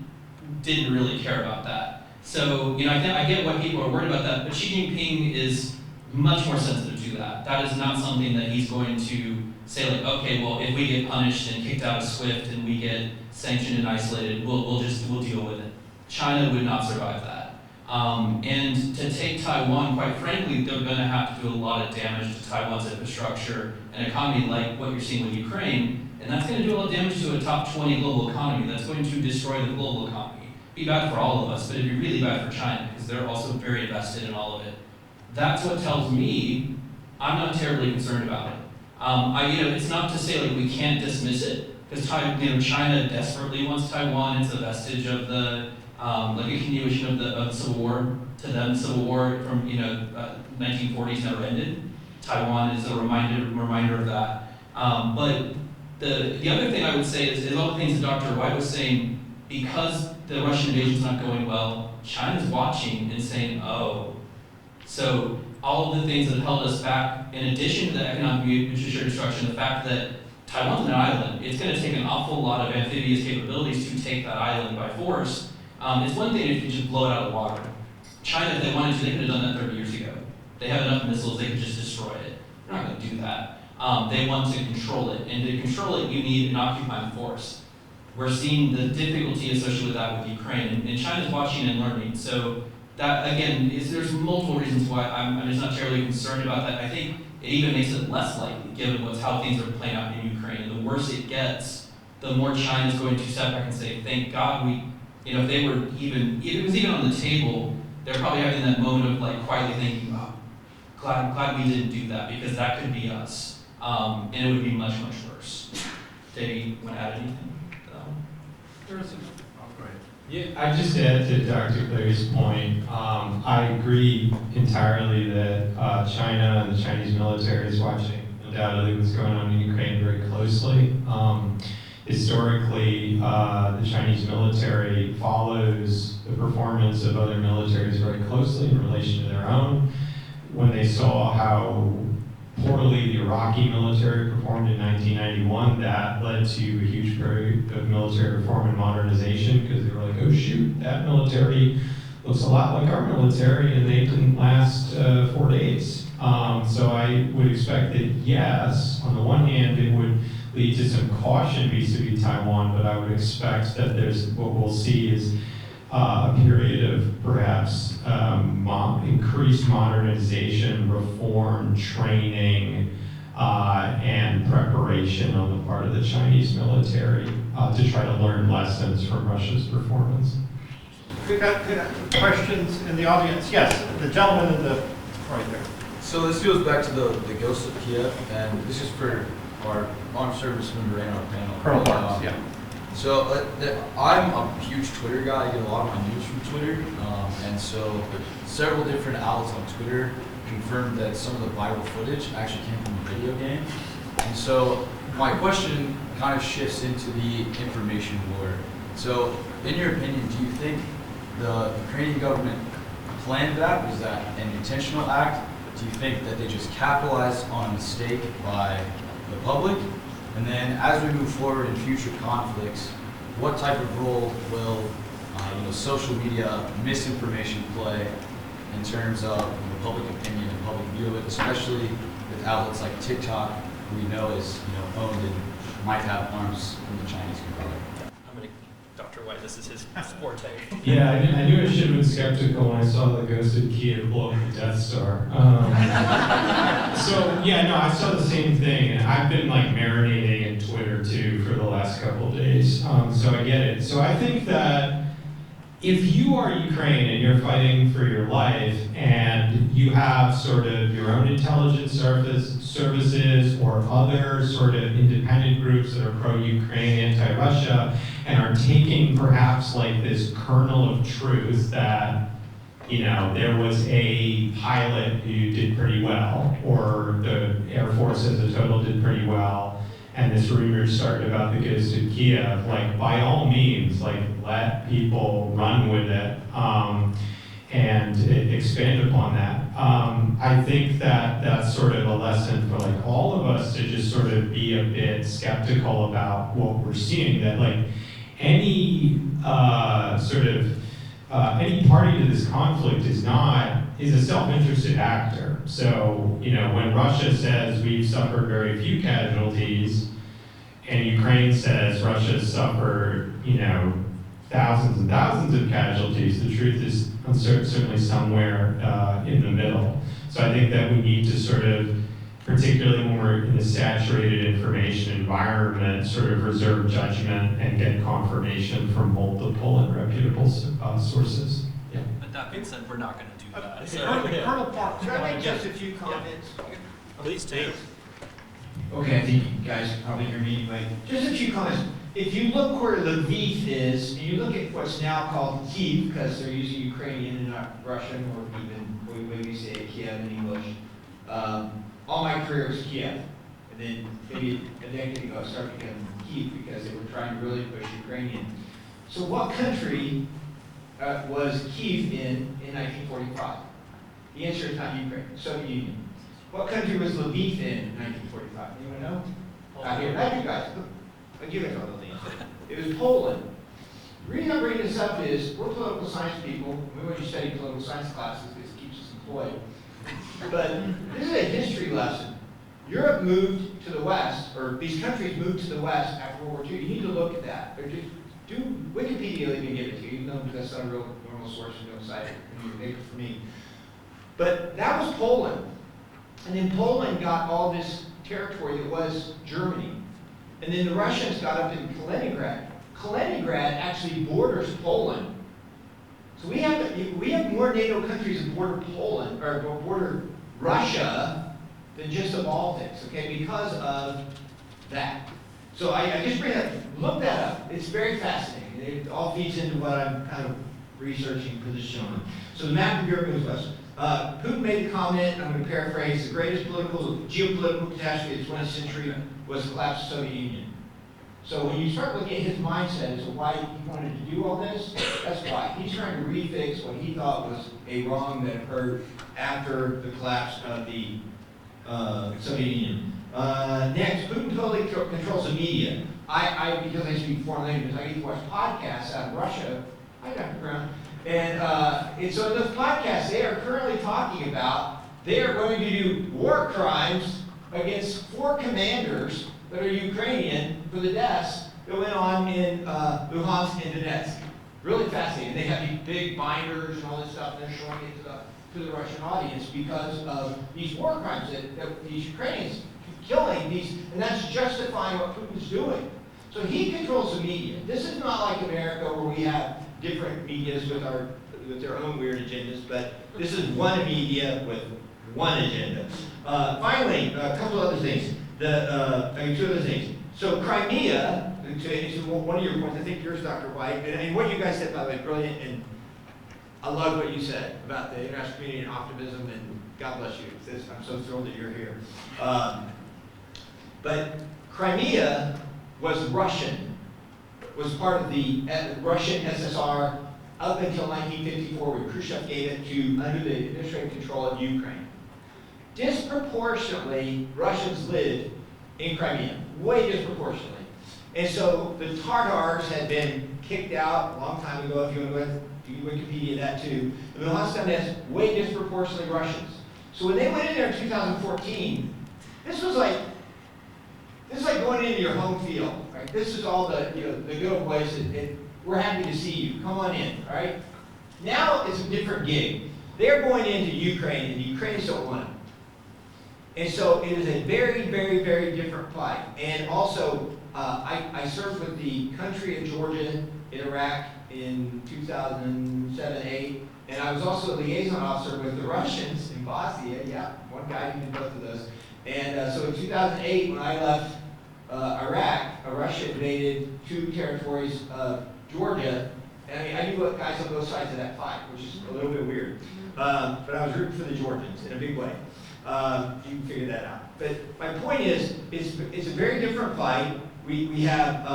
didn't really care about that. So, I get why people are worried about that, but Xi Jinping is much more sensitive to that. That is not something that he's going to say, like, okay, well, if we get punished and kicked out of SWIFT and we get sanctioned and isolated, we'll deal with it. China would not survive that. And to take Taiwan, quite frankly, they're going to have to do a lot of damage to Taiwan's infrastructure and economy, like what you're seeing with Ukraine, and that's going to do a lot of damage to a top 20 global economy. That's going to destroy the global economy. Be bad for all of us, but it'd be really bad for China because they're also very invested in all of it. That's what tells me I'm not terribly concerned about it. It's not to say like we can't dismiss it, because China desperately wants Taiwan. It's a vestige of the like a continuation of the Civil War. To them, the Civil War from 1940s never ended. Taiwan is a reminder of that. But the other thing I would say is all the things that Dr. White was saying, because the Russian invasion is not going well, China's watching and saying, oh. So all of the things that held us back, in addition to the economic mutual destruction, the fact that Taiwan's an island, it's going to take an awful lot of amphibious capabilities to take that island by force. It's one thing if you just blow it out of the water. China, if they wanted to, they could have done that 30 years ago. They have enough missiles, they could just destroy it. They're not going to do that. They want to control it, and to control it, you need an occupying force. We're seeing the difficulty associated with that with Ukraine, and China's watching and learning. So that, again, there's multiple reasons why I'm just not terribly concerned about that. I think it even makes it less likely, given how things are playing out in Ukraine. And the worse it gets, the more China's going to step back and say, thank God if they were even, if it was even on the table, they're probably having that moment of like quietly thinking, oh, glad we didn't do that, because that could be us. And it would be much, much worse. Dave, you want to add anything? Yeah, I just add to Dr. Clary's point. I agree entirely that China and the Chinese military is watching undoubtedly what's going on in Ukraine very closely. Historically, the Chinese military follows the performance of other militaries very closely in relation to their own. When they saw how poorly the Iraqi military performed in 1991, that led to a huge period of military reform and modernization, because they were like, oh shoot, that military looks a lot like our military, and they didn't last 4 days. So I would expect that, yes, on the one hand, it would lead to some caution vis-a-vis Taiwan, but I would expect that what we'll see is a period of perhaps increased modernization, reform, training, and preparation on the part of the Chinese military to try to learn lessons from Russia's performance. We got questions in the audience. Yes, the gentleman in the right there. So this goes back to the Ghost of Kiev, and this is for our armed service member and our panel. Colonel Barnes, yeah. So I'm a huge Twitter guy. I get a lot of my news from Twitter, and so several different outlets on Twitter confirmed that some of the viral footage actually came from a video game. And so my question kind of shifts into the information war. So in your opinion, do you think the Ukrainian government planned that? Was that an intentional act? Do you think that they just capitalized on a mistake by the public? And then as we move forward in future conflicts, what type of role will social media misinformation play in terms of public opinion and public view of it, especially with outlets like TikTok, who we know is owned and might have arms from the Chinese government? I'm going to, Dr. White, this is his forte. Yeah, I knew I should have been skeptical when I saw the Ghost of Kiev blow up the Death Star. So yeah, no, I saw the same thing, and I've been like marinating in Twitter too for the last couple of days. So I get it. So I think that if you are Ukraine and you're fighting for your life, and you have sort of your own intelligence services or other sort of independent groups that are pro-Ukraine, anti-Russia, and are taking perhaps like this kernel of truth that there was a pilot who did pretty well, or the Air Force as a total did pretty well, and this rumor started about the Ghost of Kiev, like by all means, like let people run with it and expand upon that. I think that that's sort of a lesson for like all of us to just sort of be a bit skeptical about what we're seeing, that like any any party to this conflict is a self-interested actor. So, when Russia says we've suffered very few casualties, and Ukraine says Russia's suffered, thousands and thousands of casualties, the truth is certainly somewhere in the middle. So I think that we need to sort of, particularly when we're in a saturated information environment, sort of reserve judgment and get confirmation from multiple and reputable sources. Yeah. But that being said, we're not going to do that. Colonel Park, Could I make just a few comments? Please do. Okay, I think you guys can probably hear me anyway. Just a few comments. If you look where Lviv is, and you look at what's now called Kiev, because they're using Ukrainian and not Russian, or even we say Kiev in English. All my career was Kiev. And then maybe a decade ago I started becoming Kiev because they were trying to really push Ukrainian. So what country was Kiev in 1945? The answer is not Ukraine, Soviet Union. What country was Lviv in 1945? Anyone know? Not here. Not you guys. I'll give it to you. It was Poland. The reason I bring this up is, we're political science people, we want to study political science classes, because it keeps us employed. But this is a history lesson. Europe moved to the west, or these countries moved to the west after World War II. You need to look at that. Or just do Wikipedia, they can give it to you, even though that's not a real normal source, no site for me. But that was Poland. And then Poland got all this territory that was Germany. And then the Russians got up in Kaliningrad. Kaliningrad actually borders Poland. So we have more NATO countries that border Poland, or border Russia, than just the Baltics, okay, because of that. So I just bring that, look that up. It's very fascinating. It all feeds into what I'm kind of researching for this show. So the map of Europe goes west. Putin made the comment, I'm going to paraphrase, the greatest geopolitical catastrophe of the 20th century was the collapse of the Soviet Union. So when you start looking at his mindset as to why he wanted to do all this, that's why. He's trying to refix what he thought was a wrong that occurred after the collapse of the Soviet Union. Next, Putin totally controls the media. Because I speak foreign languages, I get to watch podcasts out of Russia. I got the ground. And so in those podcasts, they are currently talking about they are going to do war crimes against 4 commanders that are Ukrainian for the deaths that went on in Luhansk and Donetsk. Really fascinating. They have these big binders and all this stuff, and they're showing it to the Russian audience because of these war crimes that these Ukrainians killing these, and that's justifying what Putin's doing. So he controls the media. This is not like America where we have different medias with their own weird agendas, but this is one media with one agenda. Finally, a couple other things. 2 other things. So Crimea, to one of your points, I think yours, Dr. White, and what you guys said, by the way, brilliant, and I love what you said about the international community and optimism, and God bless you. I'm so thrilled that you're here. But Crimea was Russian, was part of the Russian SSR up until 1954, when Khrushchev gave it to under the administrative control of Ukraine. Disproportionately, Russians lived in Crimea, way disproportionately. And so the Tatars had been kicked out a long time ago, if you want to Wikipedia that too. And the Luhansk Donetsk, way disproportionately Russians. So when they went in there in 2014, this was like going into your home field, right? This is all the good old boys, and we're happy to see you. Come on in, all right? Now it's a different gig. They're going into Ukraine, and the Ukrainians don't want them. And so it is a very, very, very different fight. And also, I served with the country of Georgia in Iraq in 2007-8, and I was also a liaison officer with the Russians in Bosnia. Yeah, one guy who did both of those. And so in 2008, when I left Iraq, Russia invaded 2 territories of Georgia. And I knew what guys on both sides of that fight, which is a little bit weird. But I was rooting for the Georgians in a big way. You can figure that out. But my point is, it's a very different fight. We had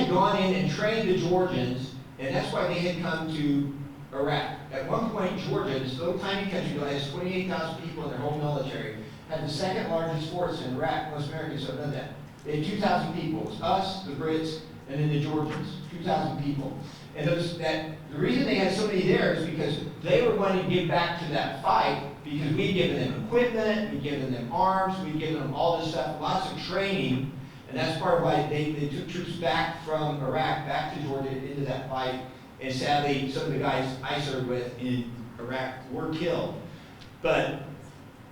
gone in and trained the Georgians, and that's why they had come to Iraq. At one point, Georgia, this little tiny country that has 28,000 people in their whole military, had the 2nd largest force in Iraq. Most Americans don't know that. They had 2,000 people. It was us, the Brits, and then the Georgians. 2,000 people. And the reason they had so many there is because they were going to give back to that fight, because we'd given them equipment, we'd given them arms, we'd given them all this stuff, lots of training, and that's part of why they took troops back from Iraq, back to Georgia, into that fight. And sadly, some of the guys I served with in Iraq were killed. But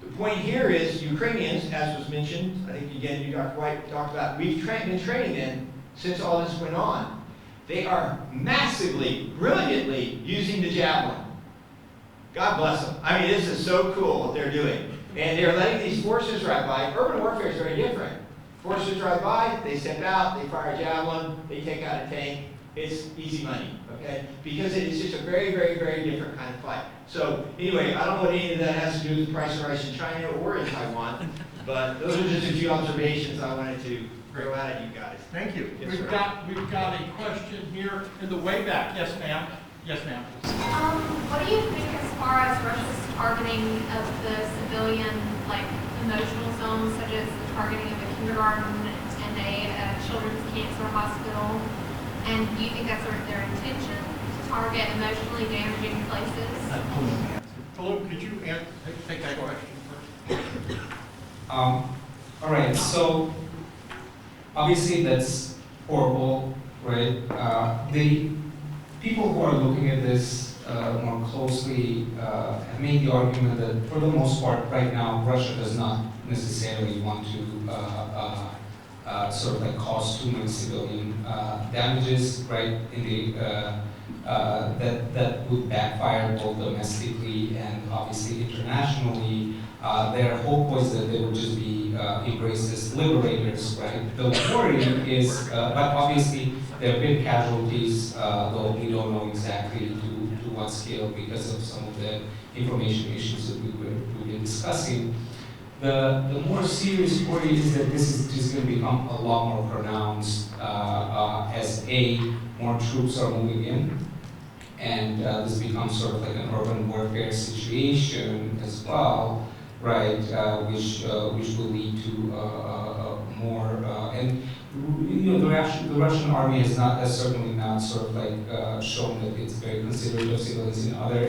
the point here is, Ukrainians, as was mentioned, I think again you, Dr. White, talked about, we've been training them since all this went on. They are massively, brilliantly using the javelin. God bless them. I mean, this is so cool what they're doing. And they're letting these forces drive by. Urban warfare is very different. Forces drive by, they step out, they fire a javelin, they take out a tank. It's easy money, okay? Because it is just a very, very, very different kind of fight. So anyway, I don't know what any of that has to do with the price of rice in China or in Taiwan, but those are just a few observations I wanted to throw out at you guys. Thank you. Yes, We've sir. got a question here in the way back. Yes, ma'am. Yes, ma'am. What do you think as far as Russia's targeting of the civilian, like, emotional zones, such as the targeting of a kindergarten and a children's cancer hospital? And do you think that's their intention, to target emotionally damaging places? Philip, could you take that question first? All right, so obviously that's horrible, right? The people who are looking at this more closely have made the argument that for the most part right now, Russia does not necessarily want to sort of like cause too many civilian damages, right? In the that would backfire both domestically and obviously internationally. Their hope was that they would just be embraced as liberators, right? The worry is, but obviously there have been casualties, though we don't know exactly to what scale because of some of the information issues that we've been discussing. The more serious worry is that this is just going to become a lot more pronounced as more troops are moving in, and this becomes sort of like an urban warfare situation as well, right? Which will lead to more and you know the Russian army has certainly not sort of like shown that it's very considerate of civilians in other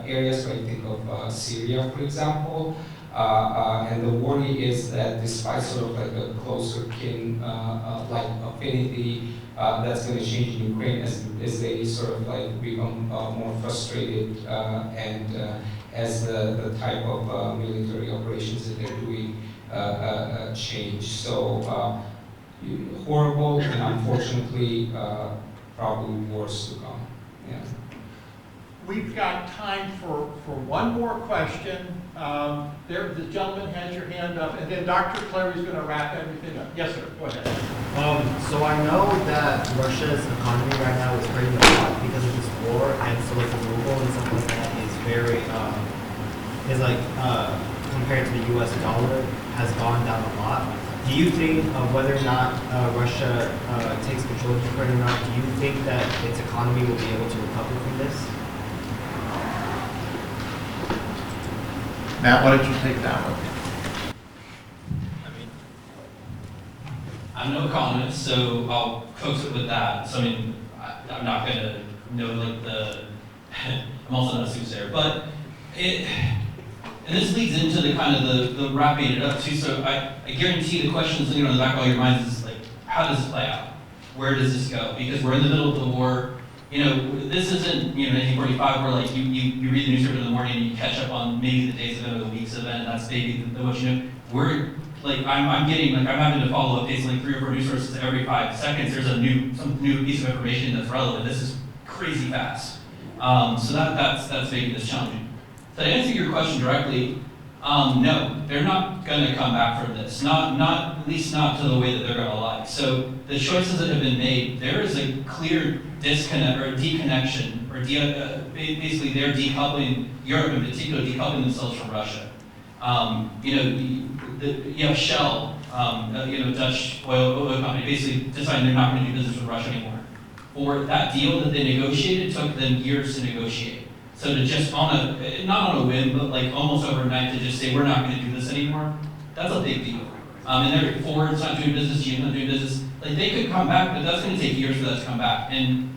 areas. Right? Think of Syria, for example. And the worry is that despite sort of like a closer kin like affinity, that's going to change in Ukraine as they sort of like become more frustrated and as the type of military operations that they're doing change. So horrible and unfortunately probably worse to come. Yeah. We've got time for one more question. The gentleman has your hand up, and then Dr. Clary's going to wrap everything up. Yes, sir. Go ahead. So I know that Russia's economy right now is hurting a lot because of this war, and so its ruble and stuff like that is very compared to the U.S. dollar has gone down a lot. Do you think whether or not Russia takes control of Ukraine or not, do you think that its economy will be able to recover from this? Matt, why don't you take that one? I'm no economist, so I'll coax it with that. So I mean, I'm not gonna know like I'm also not a soothsayer, but and this leads into the kind of the wrapping it up too. So I guarantee the questions in the back of all your minds is like, how does this play out? Where does this go? Because we're in the middle of the war. You know, this isn't 1945 where like you read the newspaper in the morning and you catch up on maybe the day's event or the week's event, and that's maybe what you know. We're like I'm having to follow up basically 3 or 4 news sources every 5 seconds. There's some new piece of information that's relevant. This is crazy fast. So that's making this challenging. So to answer your question directly, no, they're not going to come back from this. Not at least not to the way that they're going to like. So the choices that have been made, there is a clear disconnect or deconnection, or basically they're decoupling, Europe in particular, decoupling themselves from Russia. You have Shell, Dutch oil company, basically deciding they're not going to do business with Russia anymore. Or that deal that they negotiated took them years to negotiate. So to just not on a whim, but like almost overnight to just say we're not going to do this anymore, that's a big deal. And Ford's not doing business, GM's not doing business. Like they could come back, but that's going to take years for that to come back. And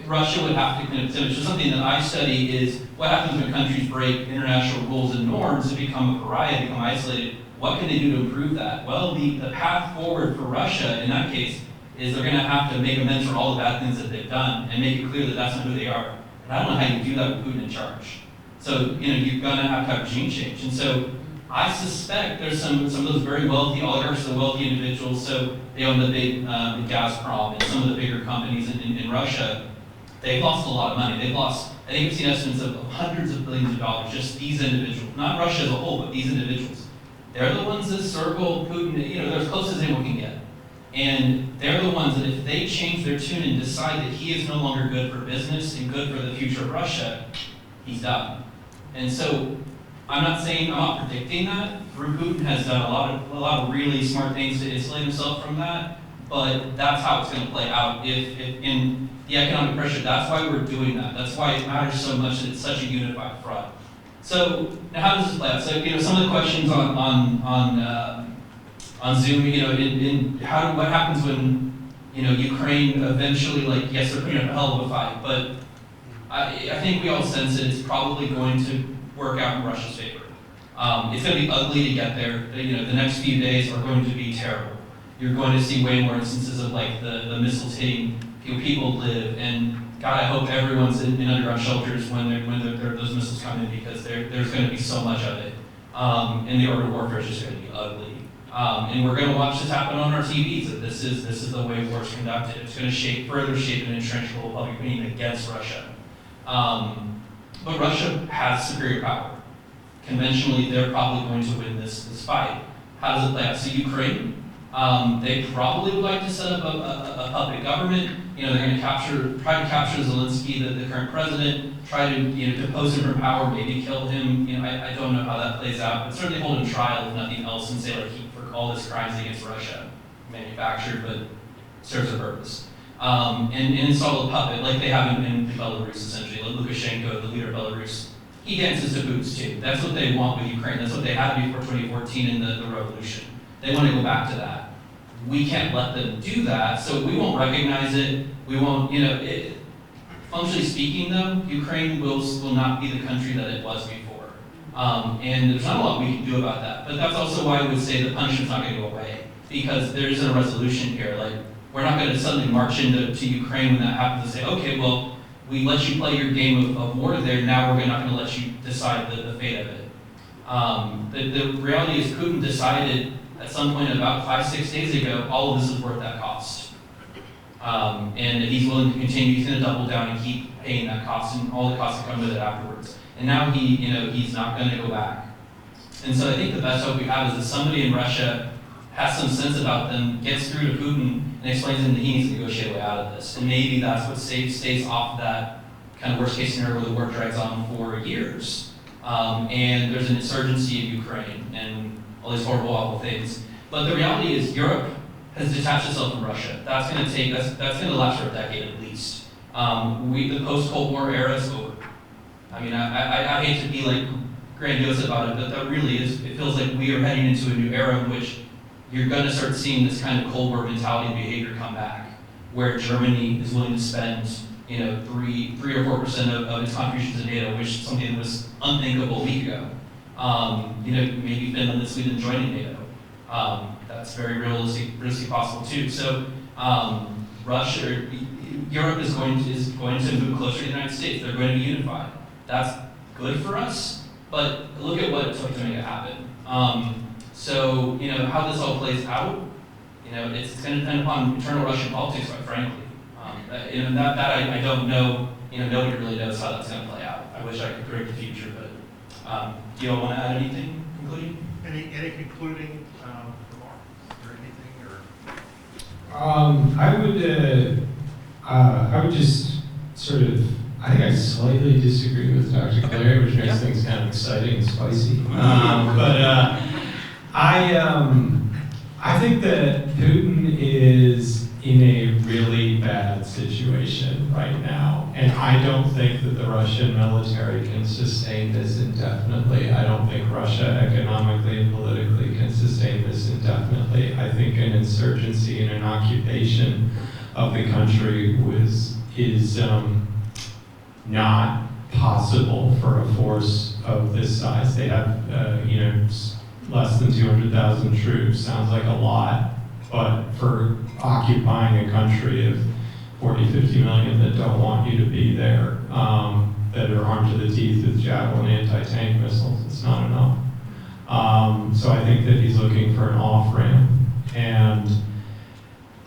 Russia would have to finish. So something that I study is what happens when countries break international rules and norms and become a pariah, become isolated. What can they do to improve that? Well, the path forward for Russia in that case is they're going to have to make amends for all the bad things that they've done and make it clear that that's not who they are. And I don't know how you do that with Putin in charge. So, you're going to have regime change. And so I suspect there's some of those very wealthy oligarchs, the wealthy individuals, so they own the big Gazprom and some of the bigger companies in Russia. They've lost a lot of money. They've lost, I think we've seen estimates of hundreds of billions of dollars, just these individuals. Not Russia as a whole, but these individuals. They're the ones that circle Putin, they're as close as anyone can get. And they're the ones that if they change their tune and decide that he is no longer good for business and good for the future of Russia, he's done. And so I'm not predicting that. Putin has done a lot of really smart things to insulate himself from that, but that's how it's going to play out. If in the economic pressure, that's why we're doing that. That's why it matters so much that it's such a unified front. So now how does this play out? So some of the questions on Zoom, what happens when Ukraine eventually, like, yes, they're putting up a hell of a fight, but I think we all sense that it's probably going to work out in Russia's favor. It's going to be ugly to get there. The next few days are going to be terrible. You're going to see way more instances of like the missiles hitting people live, and God, I hope everyone's in underground shelters when those missiles come in, because there's going to be so much of it, and the urban warfare is just going to be ugly. And we're going to watch this happen on our TVs. That this is the way war is conducted. It's going to further shape and entrench global public opinion against Russia. But Russia has superior power. Conventionally, they're probably going to win this fight. How does it play out? So Ukraine, they probably would like to set up a puppet government. They're going to try to capture Zelensky, the current president, try to depose him from power, maybe kill him. I don't know how that plays out, but certainly hold him trial if nothing else, and say like he for all his crimes against Russia, manufactured but serves a purpose. And install a puppet like they have in Belarus, essentially. Like Lukashenko, the leader of Belarus, he dances to boots too. That's what they want with Ukraine. That's what they had before 2014 in the revolution. They want to go back to that. We can't let them do that, so we won't recognize it. We won't, functionally speaking though, Ukraine will not be the country that it was before. And there's not a lot we can do about that. But that's also why I would say the punishment's not going to go away, because there isn't a resolution here. Like, we're not going to suddenly march into Ukraine when that happens and say, okay, well, we let you play your game of war there, now we're not going to let you decide the fate of it. The reality is Putin decided at some point about 5-6 days ago, all of this is worth that cost. And if he's willing to continue, he's going to double down and keep paying that cost and all the costs that come with it afterwards. And now he's not going to go back. And so I think the best hope we have is that somebody in Russia has some sense about them, gets through to Putin, and explains to him that he needs to negotiate a way out of this. And maybe that's what stays off that kind of worst case scenario where the war drags on for years. And there's an insurgency in Ukraine and all these horrible, awful things. But the reality is Europe has detached itself from Russia. That's going to last for a decade at least. The post-Cold War era is over. I mean, I hate to be like grandiose about it, but that really is, it feels like we are heading into a new era in which you're going to start seeing this kind of Cold War mentality and behavior come back, where Germany is willing to spend, 3 or 4% of its contributions to NATO, which is something that was unthinkable a week ago. Maybe Finland and Sweden joining NATO. That's very realistically possible too. So Europe is going to move closer to the United States. They're going to be unified. That's good for us, but look at what it took to make it happen. So how this all plays out, it's going to depend upon internal Russian politics, quite frankly. That I don't know. Nobody really knows how that's going to play out. I wish I could predict the future, but do you all want to add anything concluding? Any concluding remarks or anything? I would just sort of, I think I slightly disagree with Dr. Clary, which makes things kind of exciting and spicy. I think that Putin is in a really bad situation right now, and I don't think that the Russian military can sustain this indefinitely. I don't think Russia economically and politically can sustain this indefinitely. I think an insurgency and an occupation of the country is not possible for a force of this size. They have, less than 200,000 troops. Sounds like a lot, but for occupying a country of 40, 50 million that don't want you to be there, that are armed to the teeth with Javelin anti-tank missiles, it's not enough. So I think that he's looking for an off-ramp, and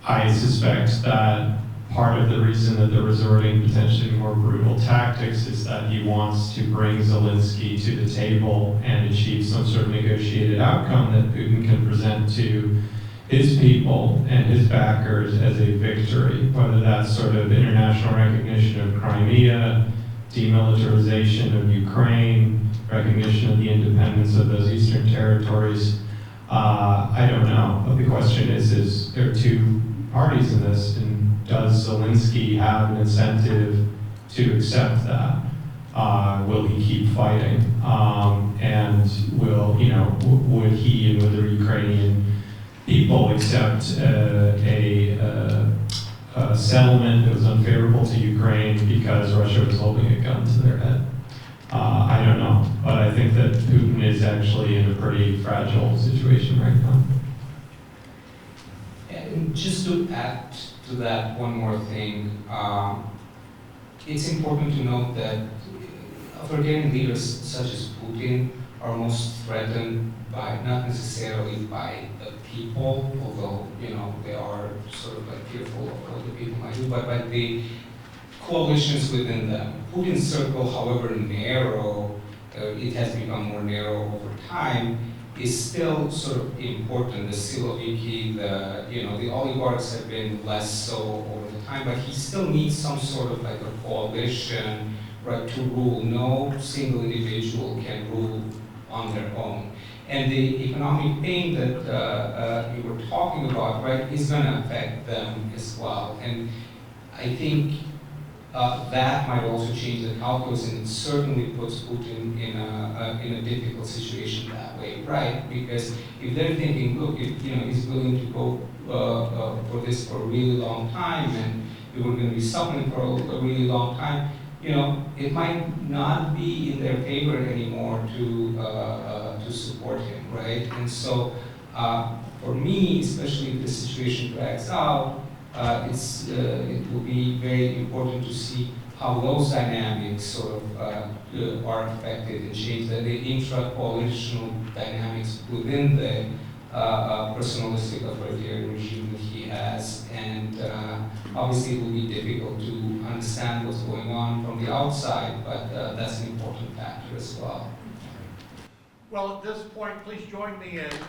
I suspect that part of the reason that they're resorting potentially more brutal tactics is that he wants to bring Zelensky to the table and achieve some sort of negotiated outcome that Putin can present to his people and his backers as a victory, whether that's sort of international recognition of Crimea, demilitarization of Ukraine, recognition of the independence of those eastern territories. I don't know, but the question is there are two parties in this, and does Zelensky have an incentive to accept that? Will he keep fighting? And would he and would the Ukrainian people accept a a settlement that was unfavorable to Ukraine because Russia was holding a gun to their head. I don't know, but I think that Putin is actually in a pretty fragile situation right now. And just to add to that one more thing, it's important to note that authoritarian leaders such as Putin are most threatened by, not necessarily by the people, although, they are sort of like fearful of what the people might do, but by the coalitions within them. Putin's circle, however narrow, it has become more narrow over time, is still sort of important. The Siloviki, the oligarchs have been less so over the time, but he still needs some sort of like a coalition, right, to rule. No single individual can rule on their own. And the economic pain that you were talking about, right, is going to affect them as well. And I think that might also change the calculus, and it certainly puts Putin in a difficult situation that way, right? Because if they're thinking, look, if he's willing to go for this for a really long time, and we were going to be suffering for a really long time, it might not be in their favor anymore to support him, right? And so, for me, especially if the situation drags out, it will be very important to see how those dynamics sort of are affected and change the intra-coalitional dynamics within the personalistic authoritarian regime that he has. And obviously it will be difficult to understand what's going on from the outside, but that's an important factor as well. Well, at this point, please join me in giving